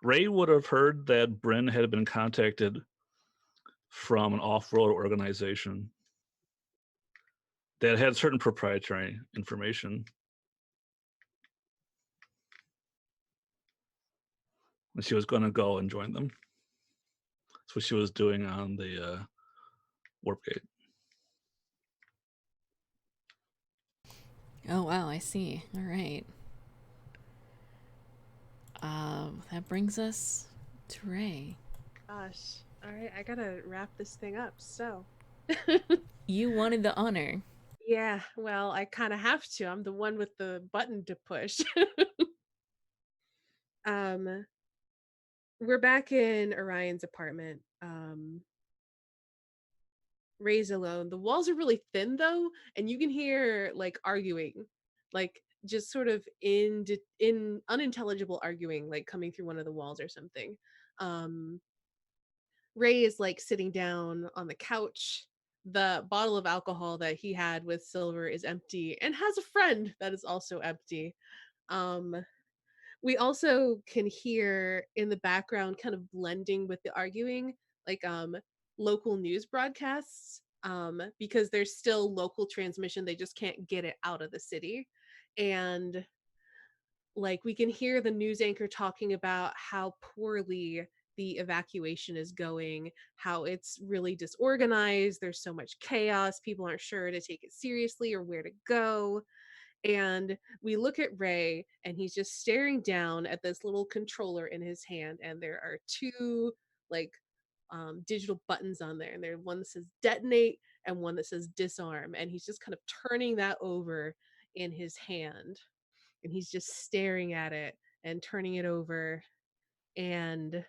Ray would have heard that Bryn had been contacted from an off-world organization that had certain proprietary information. And she was going to go and join them. That's what she was doing on the warp gate. Oh, wow, I see. All right. That brings us to Ray. Gosh. All right, I gotta wrap this thing up. So, You wanted the honor. yeah, well, I kind of have to. I'm the one with the button to push. We're back in Orion's apartment. Ray's alone. The walls are really thin though, and you can hear like arguing, like just sort of in unintelligible arguing, like coming through one of the walls or something. Ray is like sitting down on the couch. The bottle of alcohol that he had with Silver is empty and has a friend that is also empty. We also can hear in the background, kind of blending with the arguing, like local news broadcasts, because there's still local transmission. They just can't get it out of the city. And like we can hear the news anchor talking about how poorly the evacuation is going, how it's really disorganized, there's so much chaos, people aren't sure to take it seriously or where to go. And we look at Ray and he's just staring down at this little controller in his hand, and there are two like digital buttons on there, and there's one that says detonate and one that says disarm, and he's just kind of turning that over in his hand, and he's just staring at it and turning it over. And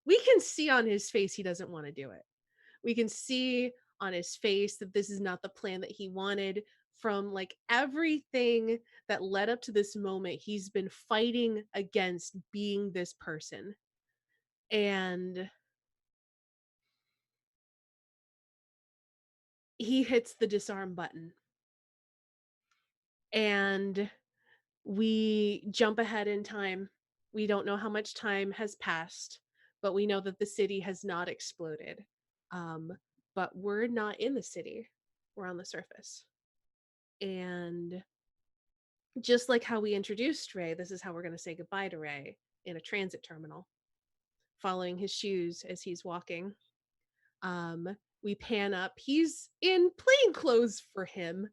we can see on his face he doesn't want to do it. We can see on his face that this is not the plan that he wanted. From like everything that led up to this moment, he's been fighting against being this person. And he hits the disarm button. And we jump ahead in time. We don't know how much time has passed, but we know that the city has not exploded. But we're not in the city, we're on the surface. And just like how we introduced Ray, this is how we're going to say goodbye to Ray in a transit terminal, following his shoes as he's walking. We pan up. He's in plain clothes for him,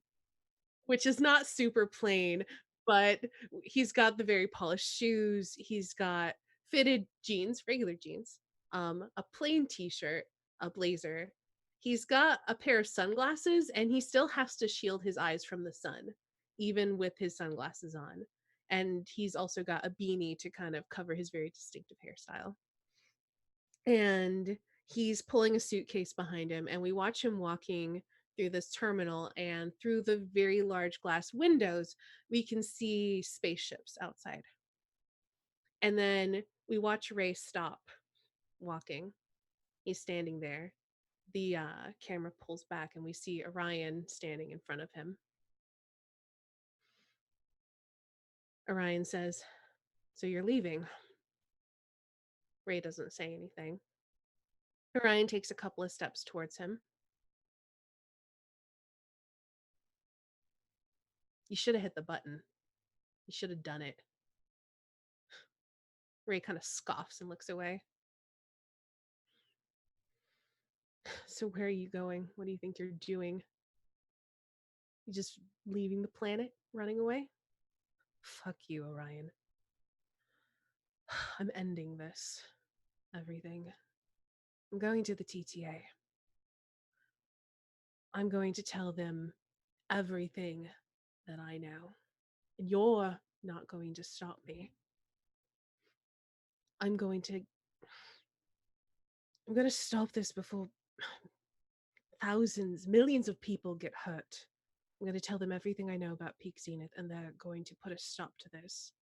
which is not super plain, but he's got the very polished shoes. He's got fitted jeans, regular jeans, a plain t-shirt, a blazer. He's got a pair of sunglasses, and he still has to shield his eyes from the sun, even with his sunglasses on. And he's also got a beanie to kind of cover his very distinctive hairstyle. And he's pulling a suitcase behind him, and we watch him walking through this terminal, and through the very large glass windows we can see spaceships outside. And then we watch Ray stop walking. He's standing there. The camera pulls back, and we see Orion standing in front of him. Orion says, "So you're leaving?" Ray doesn't say anything. Orion takes a couple of steps towards him. "You should have hit the button. You should have done it." Ray kind of scoffs and looks away. "So where are you going? What do you think you're doing? You just leaving the planet? Running away?" "Fuck you, Orion. I'm ending this. Everything. I'm going to the TTA. I'm going to tell them everything that I know. And you're not going to stop me. I'm going to stop this before thousands, millions of people get hurt. I'm going to tell them everything I know about Peak Zenith, and they're going to put a stop to this.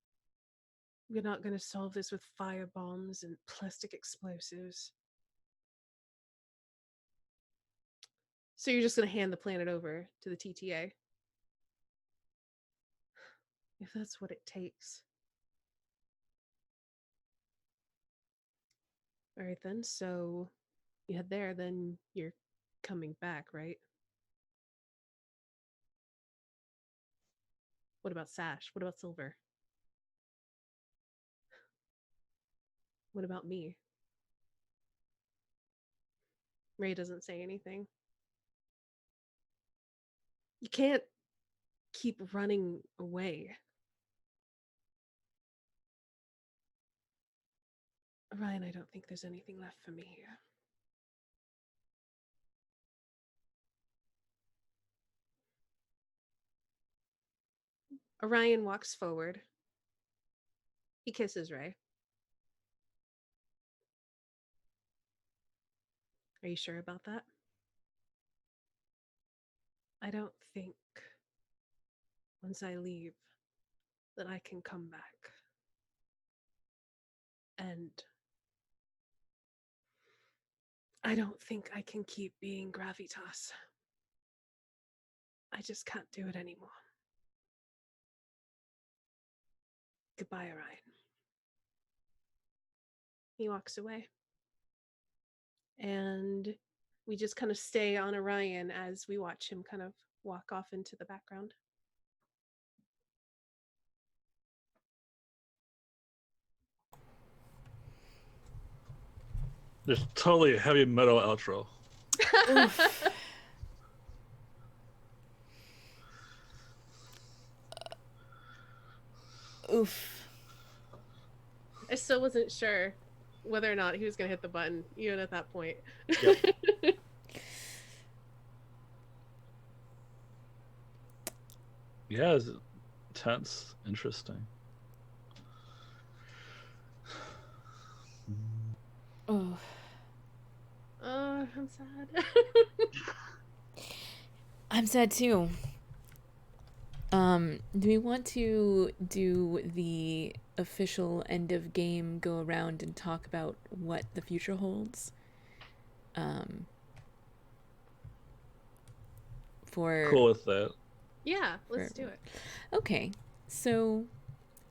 We're not going to solve this with fire bombs and plastic explosives. So you're just going to hand the planet over to the TTA? If that's what it takes. All right then, so you head there, then you're coming back, right? What about Sash? What about Silver? What about me? Ray doesn't say anything. You can't keep running away. Orion, I don't think there's anything left for me here. Orion walks forward. He kisses Ray. Are you sure about that? I don't think once I leave that I can come back. And I don't think I can keep being Gravitas. I just can't do it anymore. Goodbye, Orion. He walks away. And we just kind of stay on Orion as we watch him kind of walk off into the background. There's totally a heavy metal outro. Oof. Oof. I still wasn't sure whether or not he was going to hit the button, even at that point. Yep. Yeah, it's intense, interesting. Oh. I'm sad. I'm sad too. Do we want to do the official end of game go around and talk about what the future holds? For Cool with that. Yeah, let's do it. Okay, so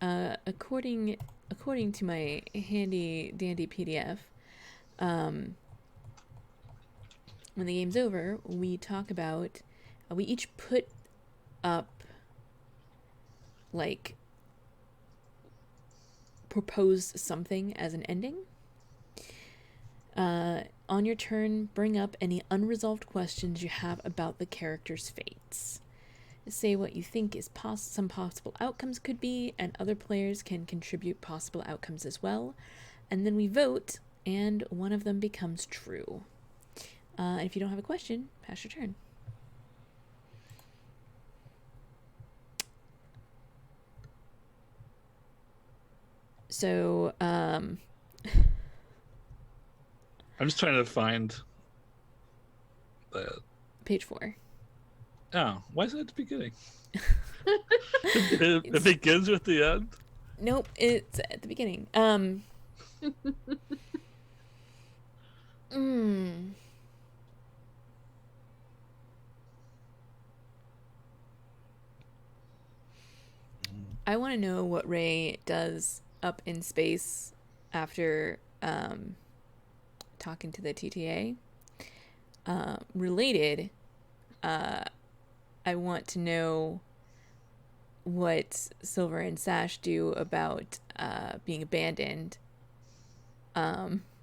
according to my handy dandy PDF, when the game's over, we talk about we each put up like propose something as an ending. On your turn, bring up any unresolved questions you have about the character's fates. Say what you think is some possible outcomes could be, and other players can contribute possible outcomes as well. And then we vote, and one of them becomes true. And if you don't have a question, pass your turn. So, I'm just trying to find that. Page 4. Oh, why is it at the beginning? It begins with the end? Nope, it's at the beginning. I want to know what Ray does up in space after talking to the TTA. Related, I want to know what Silver and Sash do about being abandoned. Well,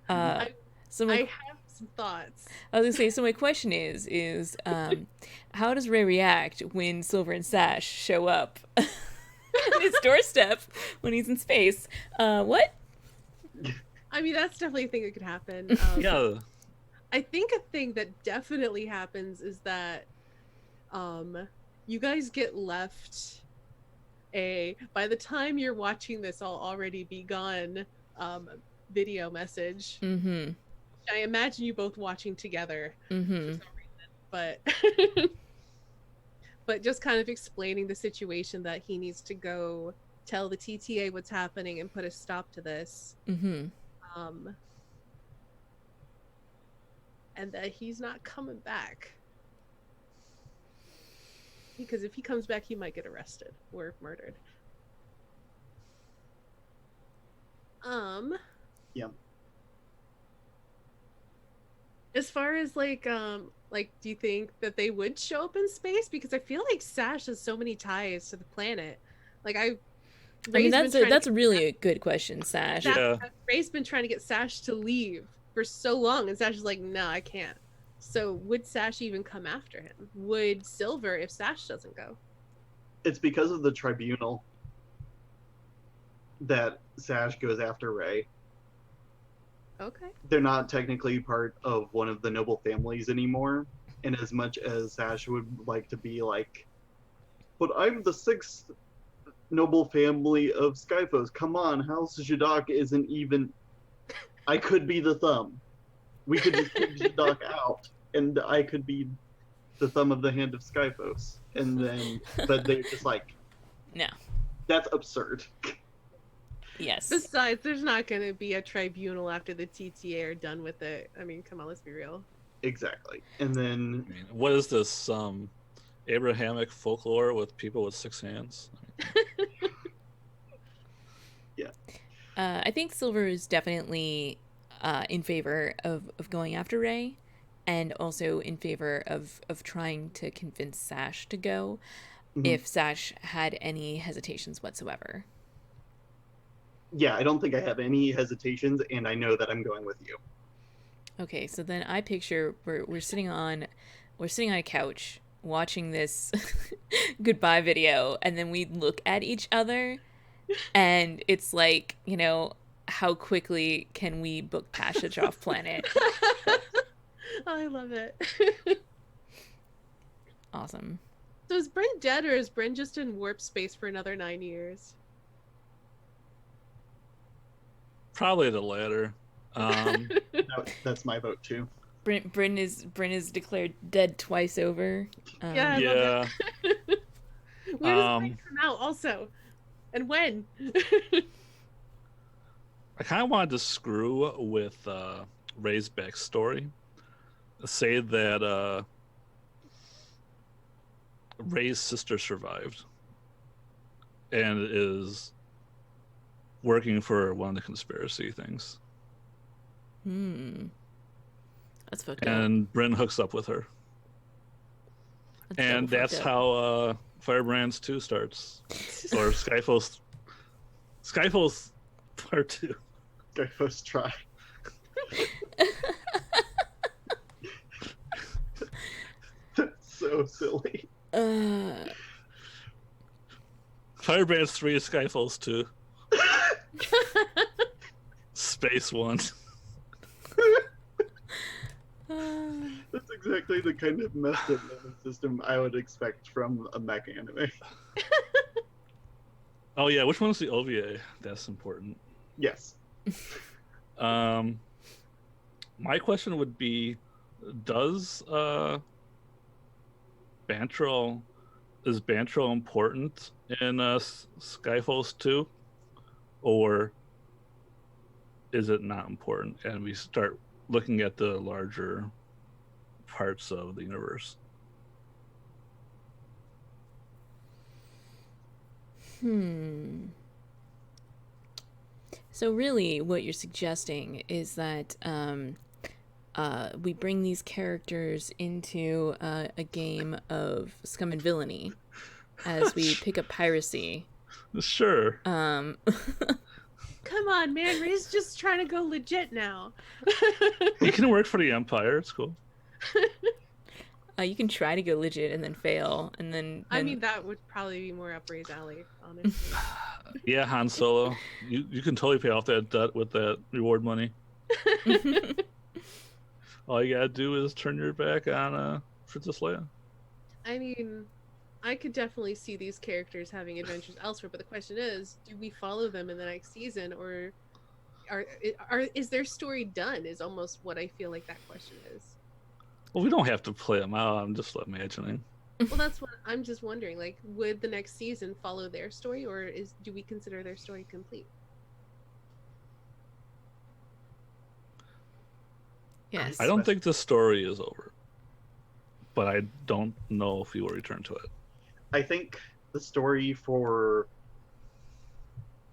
I have some thoughts. I was gonna say, so my question is how does Ray react when Silver and Sash show up at his doorstep when he's in space? What? I mean, that's definitely a thing that could happen. Yeah. I think a thing that definitely happens is that you guys get left by the time you're watching this, I'll already be gone video message. Mm-hmm. I imagine you both watching together for some reason, but but just kind of explaining the situation that he needs to go tell the TTA what's happening and put a stop to this. Mm-hmm. And that he's not coming back. Because if he comes back, he might get arrested or murdered. Yeah. As far as like, do you think that they would show up in space? Because I feel like Sash has so many ties to the planet. Like I mean, that's really a good question, Sash. Yeah. Ray's been trying to get Sash to leave for so long, and Sash is like, no, I can't. So would Sash even come after him? Would Silver if Sash doesn't go? It's because of the tribunal that Sash goes after Ray. Okay. They're not technically part of one of the noble families anymore, and as much as Sash would like to be like, but I'm the 6th noble family of Skyphos. Come on, House Jadok isn't even... I could be the thumb. We could just take Jadok out, and I could be the thumb of the hand of Skyphos. And then, but they're just like, no, that's absurd. Yes. Besides, there's not going to be a tribunal after the TTA are done with it. I mean, come on, let's be real. Exactly. And then... I mean, what is this, Abrahamic folklore with people with 6 hands? Yeah. I think Silver is definitely in favor of going after Ray, and also in favor of trying to convince Sash to go, if Sash had any hesitations whatsoever. Yeah, I don't think I have any hesitations, and I know that I'm going with you. Okay, so then I picture we're sitting on a couch watching this goodbye video, and then we look at each other, and it's like, you know, how quickly can we book passage off planet? I love it. Awesome. So is Bryn dead, or is Bryn just in warp space for another 9 years? Probably the latter. That's my vote too. Bryn is declared dead twice over. Yeah, I love it. Where does Bryn come out also? And when? I kind of wanted to screw with Ray's backstory. Say that Ray's sister survived and is working for one of the conspiracy things. That's fucked up. And Bryn hooks up with her. And that's how Firebrands 2 starts. Or Skyphos Part 2. Skyphos try. That's so silly. Firebrands 3 is Skyphos 2. Space 1. That's exactly the kind of messed up naming system I would expect from a mech anime. Oh yeah, which one's the OVA? That's important. Yes. My question would be, does is Bantrell important in Skyphos 2? Or is it not important? And we start looking at the larger parts of the universe. So really what you're suggesting is that we bring these characters into a game of scum and villainy as we pick up piracy. Sure. Come on, man. Ray's just trying to go legit now. You can work for the Empire. It's cool. You can try to go legit and then fail, and then I mean, that would probably be more up Ray's alley, honestly. Yeah, Han Solo. You can totally pay off that debt with that reward money. All you gotta do is turn your back on Princess Leia. I mean, I could definitely see these characters having adventures elsewhere, but the question is, do we follow them in the next season, or is their story done? Is almost what I feel like that question is. Well, we don't have to play them out. I'm just imagining. Well, that's what I'm just wondering. Like, would the next season follow their story, or do we consider their story complete? yes. I don't think the story is over, but I don't know if we will return to it. I think the story for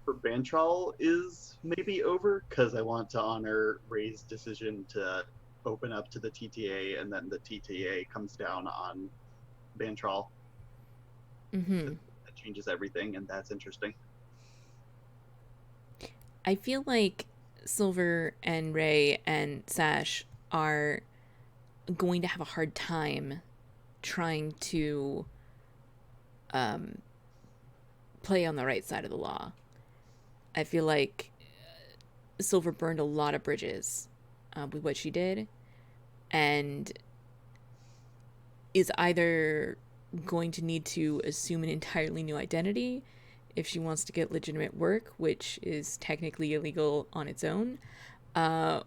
Bantrall is maybe over because I want to honor Ray's decision to open up to the TTA, and then the TTA comes down on Bantrall. That changes everything, and that's interesting. I feel like Silver and Ray and Sash are going to have a hard time trying to play on the right side of the law. I feel like Silver burned a lot of bridges with what she did, and is either going to need to assume an entirely new identity if she wants to get legitimate work, which is technically illegal on its own,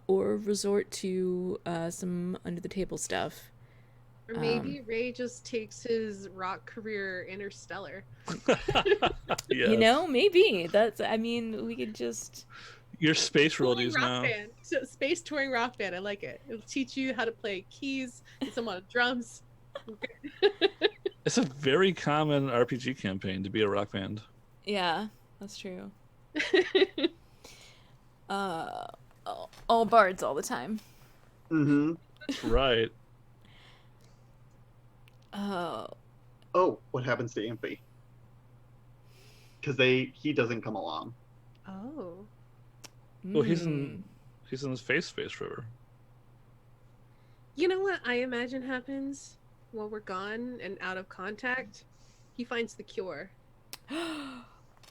or resort to some under-the-table stuff. Or maybe Ray just takes his rock career interstellar. Yes. You know, maybe. We could just... Your space Touring roadies rock now. band. So, space touring rock band. I like it. It'll teach you how to play keys and some on drums. It's a very common RPG campaign to be a rock band. Yeah, that's true. All bards all the time. Mm-hmm. That's right. Oh, what happens to Amphy? Because he doesn't come along. Oh. Well, he's in his face river. You know what I imagine happens while we're gone and out of contact? He finds the cure.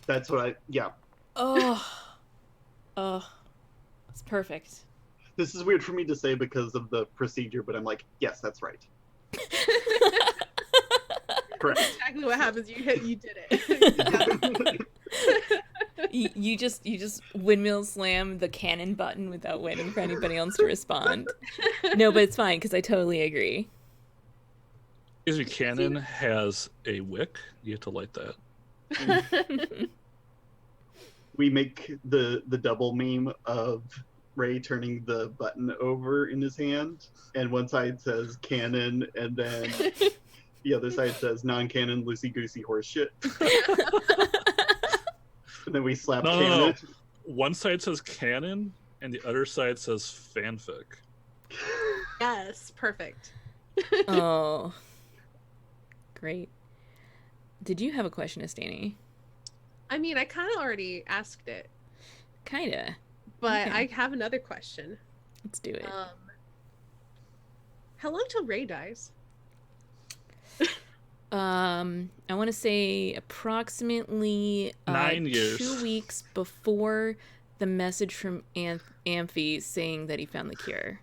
That's what yeah. Oh, it's perfect. This is weird for me to say because of the procedure, but I'm like, yes, that's right. Correct. Exactly what happens. You did it. You just windmill slam the cannon button without waiting for anybody else to respond. No, but it's fine because I totally agree. Excuse me, cannon has a wick. You have to light that. We make the double meme of Ray turning the button over in his hand, and one side says cannon, and then the other side says non-canon, loosey-goosey horse shit. And then we slap cannon. No. One side says canon, and the other side says fanfic. Yes, perfect. Oh. great. Did you have a question, Estani? I mean, I kind of already asked it, Kinda. but Okay. I have another question. Let's do it. How long till Ray dies? I want to say approximately 9 years. 2 weeks before the message from Amphi saying that he found the cure.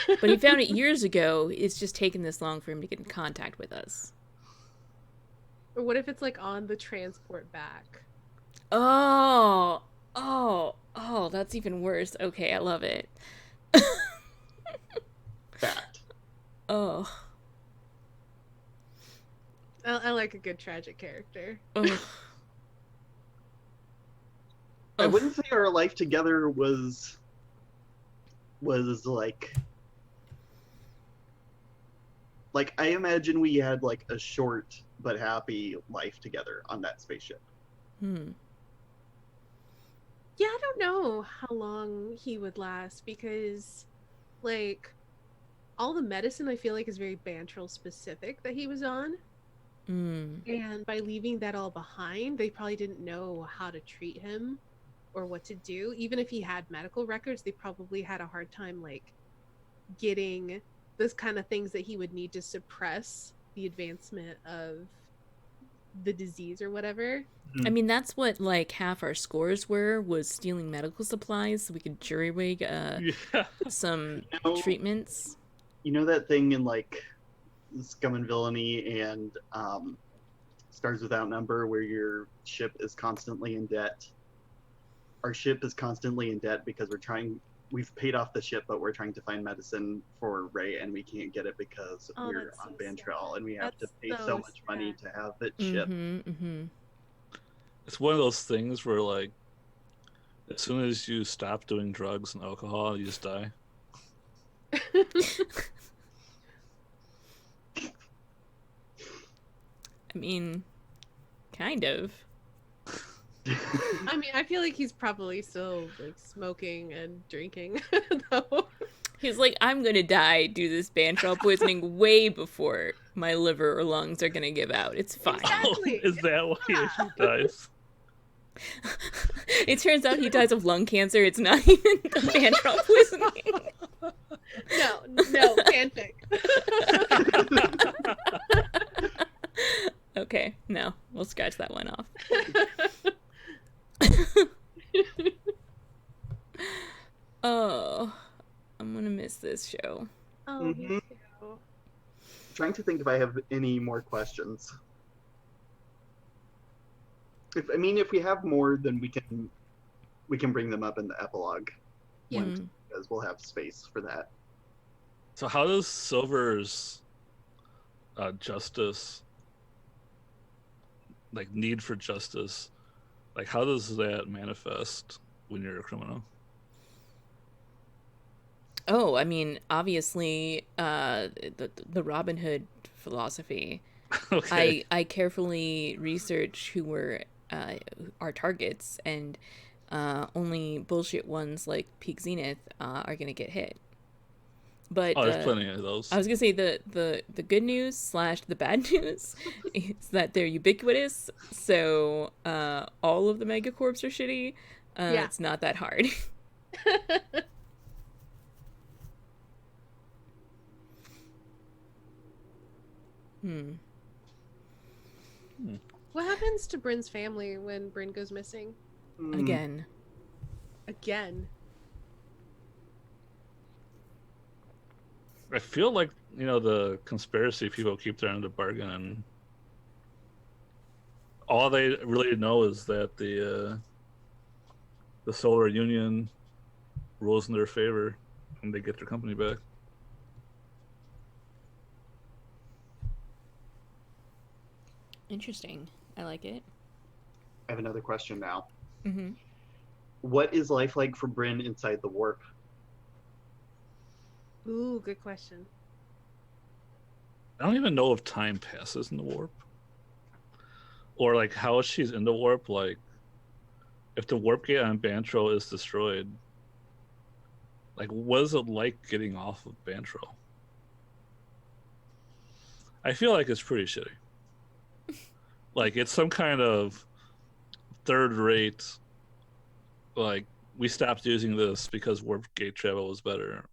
But he found it years ago. It's just taken this long for him to get in contact with us. Or what if it's like on the transport back? Oh, that's even worse. Okay, I love it. Fact. Oh. I like a good tragic character. Ugh. I wouldn't say our life together was like I imagine we had like a short but happy life together on that spaceship. Hmm. Yeah, I don't know how long he would last because, like, all the medicine I feel like is very Bantrell specific that he was on. And by leaving that all behind, they probably didn't know how to treat him or what to do. Even if he had medical records, they probably had a hard time, like, getting those kind of things that he would need to suppress the advancement of the disease or whatever. I mean, that's what like half our scores was stealing medical supplies so we could jury-rig some treatments. You know that thing in like Scum and Villainy and Stars Without Number where your ship is constantly in debt? Our ship is constantly in debt because we've paid off the ship, but we're trying to find medicine for Ray and we can't get it because we're on Bantrell and we have to pay so much money to have it shipped. It's one of those things where, like, as soon as you stop doing drugs and alcohol, you just die. I mean, kind of. I mean, I feel like he's probably still like smoking and drinking, though. He's like, I'm gonna die due to this Bantrell poisoning way before my liver or lungs are gonna give out. It's fine. Exactly. Is that why he dies? It turns out he dies of lung cancer. It's not even the Bantrell poisoning. No, fanfic. Okay, no, we'll scratch that one off. Oh, I'm gonna miss this show. Oh, me too. Trying to think if I have any more questions. If we have more, then we can bring them up in the epilogue. Yeah. Because we'll have space for that. So how does Silver's justice, like need for justice, like how does that manifest when you're a criminal? Oh, I mean, obviously, the Robin Hood philosophy. Okay. I carefully research who were our targets, and only bullshit ones like Peak Zenith are gonna get hit. But there's plenty of those. I was gonna say the good news / the bad news is that they're ubiquitous. So all of the megacorps are shitty. It's not that hard. What happens to Bryn's family when Bryn goes missing? Again. I feel like, the conspiracy people keep their end of the bargain, and all they really know is that the Solar Union rules in their favor and they get their company back. Interesting. I like it. I have another question now. Mm-hmm. What is life like for Bryn inside the warp? Ooh, good question. I don't even know if time passes in the warp. Or, like, how she's in the warp, like, if the warp gate on Bantrell is destroyed, like, what is it like getting off of Bantrell? I feel like it's pretty shitty. Like it's some kind of third-rate. Like we stopped using this because warp gate travel was better.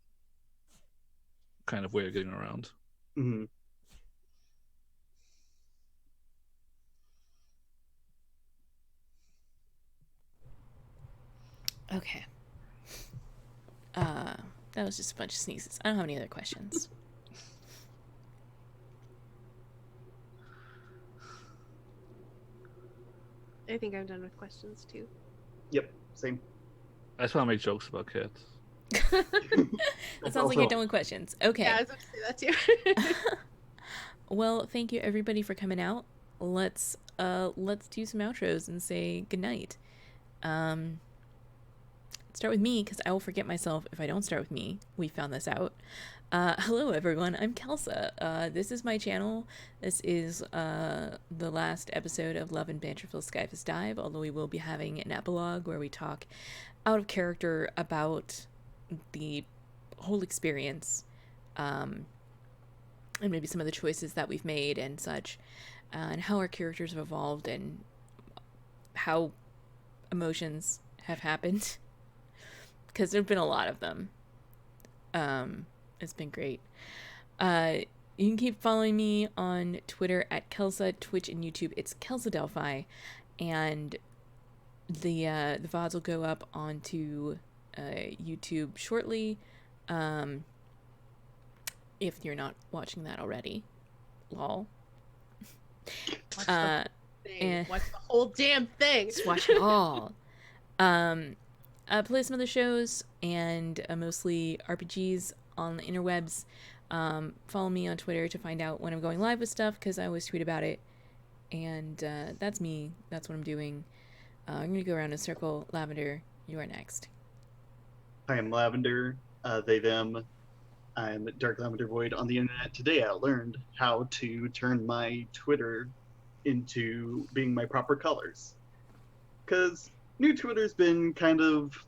Kind of way of getting around. Mm-hmm. Okay. That was just a bunch of sneezes. I don't have any other questions. I think I'm done with questions too. Yep, same. I just want to make jokes about cats. That sounds like you're done with questions. Okay. Yeah, I was going to say that too. Well, thank you everybody for coming out. Let's do some outros and say goodnight. Start with me, because I will forget myself if I don't start with me. We found this out. Hello everyone, I'm Kelsa. This is my channel. This is the last episode of Love&Bantraphyll Skyphos Dive, although we will be having an epilogue where we talk out of character about the whole experience, and maybe some of the choices that we've made and such, and how our characters have evolved and how emotions have happened. Because there have been a lot of them. It's been great. You can keep following me on Twitter at Kelsa, Twitch and YouTube. It's Kelsa Delphi, and the VODs will go up onto YouTube shortly. If you're not watching that already, lol. Watch the thing. Watch the whole damn thing. Just watch it all. Play some other shows and mostly RPGs on the interwebs. Follow me on Twitter to find out when I'm going live with stuff, because I always tweet about it. And that's me. That's what I'm doing. I'm going to go around in a circle. Lavender, you are next. I am Lavender, they, them. I'm Dark Lavender Void on the internet. Today I learned how to turn my Twitter into being my proper colors. Because new Twitter's been kind of...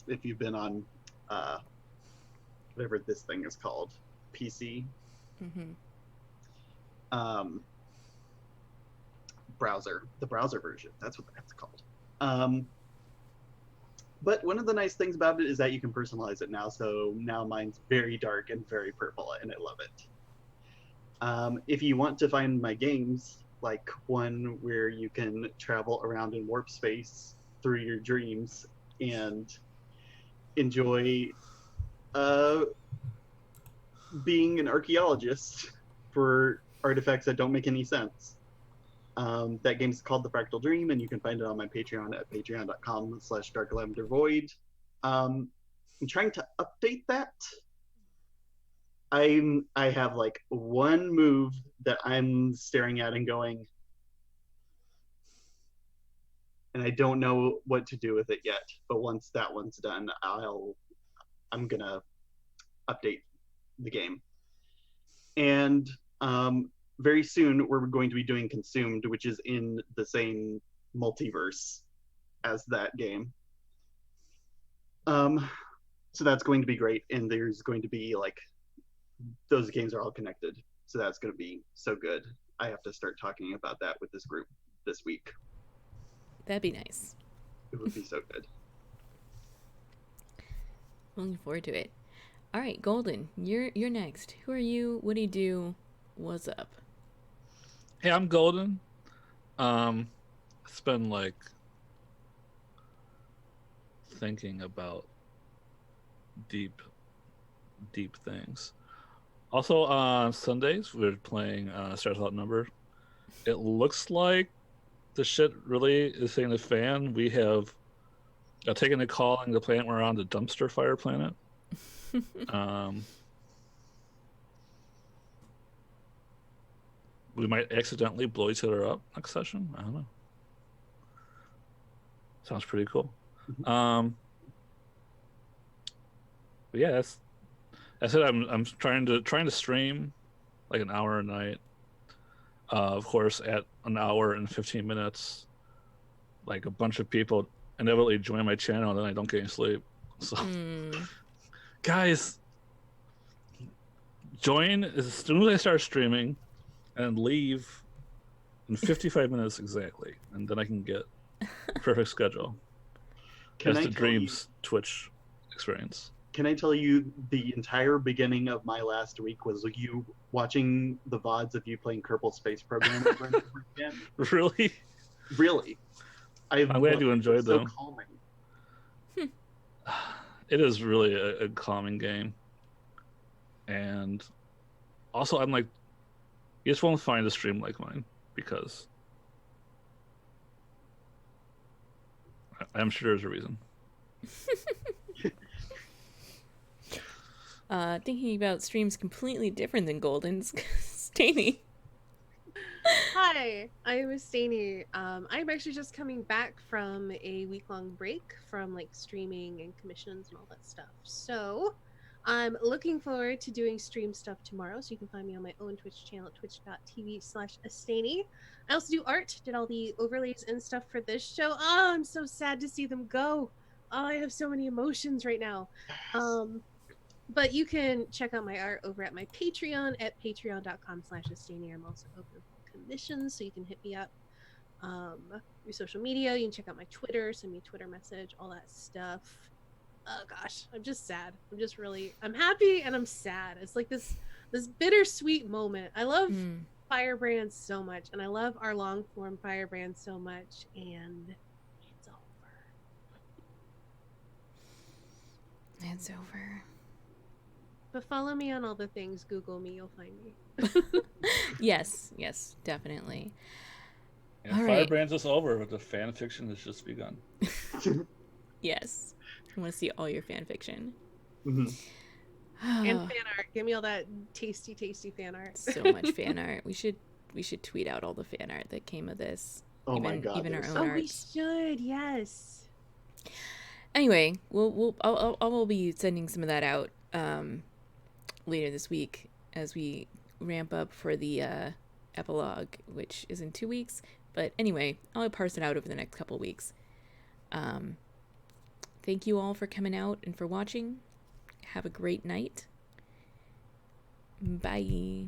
If you've been on whatever this thing is called, PC. Mm-hmm. Browser. The browser version. That's what that's called. But one of the nice things about it is that you can personalize it now. So now mine's very dark and very purple, and I love it. If you want to find my games, like one where you can travel around in warp space through your dreams and enjoy being an archaeologist for artifacts that don't make any sense. That game is called The Fractal Dream, and you can find it on my Patreon at patreon.com/darklavendervoid. I'm trying to update that. I have like one move that I'm staring at and going, and I don't know what to do with it yet. But once that one's done, I'm gonna update the game. And very soon we're going to be doing Consumed, which is in the same multiverse as that game. So that's going to be great, and there's going to be like, those games are all connected, so that's going to be so good. I have to start talking about that with this group this week. That'd be nice. It would be so good. Looking forward to it. All right, Golden, you're next. Who are you? What do you do? What's up? Hey, I'm Golden. It's been like thinking about deep things. Also on Sundays we're playing Stars Outnumbered. It looks like the shit really is hitting the fan. We have taken a calling the planet we're on, the dumpster fire planet. We might accidentally blow each other up next session. I don't know. Sounds pretty cool. But yeah, that's it. I'm trying to stream like an hour a night. Of course, at an hour and 15 minutes, like a bunch of people inevitably join my channel, and then I don't get any sleep. So, guys, join as soon as I start streaming. and leave in 55 minutes exactly, and then I can get a perfect schedule. Can As I the tell you? Dreams Twitch experience. Can I tell you the entire beginning of my last week was you watching the VODs of you playing Kerbal Space Program over and over again? Really? Really. I'm glad you enjoyed so them. calming. It is really a calming game. And also, I'm like, you just won't find a stream like mine because I'm sure there's a reason. Thinking about streams completely different than Golden's. Stamy. Hi, I'm Stany. I'm actually just coming back from a week-long break from like streaming and commissions and all that stuff. So I'm looking forward to doing stream stuff tomorrow. So you can find me on my own Twitch channel at twitch.tv/Astany. I also do art, did all the overlays and stuff for this show. Oh, I'm so sad to see them go. Oh, I have so many emotions right now. But you can check out my art over at my Patreon at patreon.com/Astany. I'm also open for commissions, so you can hit me up through social media. You can check out my Twitter, send me a Twitter message, all that stuff. Oh gosh, I'm just sad. I'm happy and I'm sad. It's like this bittersweet moment. I love Firebrand so much, and I love our long form Firebrand so much, and it's over. It's over. But follow me on all the things. Google me, you'll find me. Yes, definitely. And All right. Firebrand's is over, but the fan fiction has just begun. Yes. I want to see all your fan fiction. And fan art. Give me all that tasty fan art. So much fan art. We should tweet out all the fan art that came of this. Oh my god. Even our own art. art. We should, yes. Anyway, I'll be sending some of that out later this week as we ramp up for the epilogue, which is in 2 weeks. But anyway, I'll parse it out over the next couple weeks. Thank you all for coming out and for watching. Have a great night. Bye.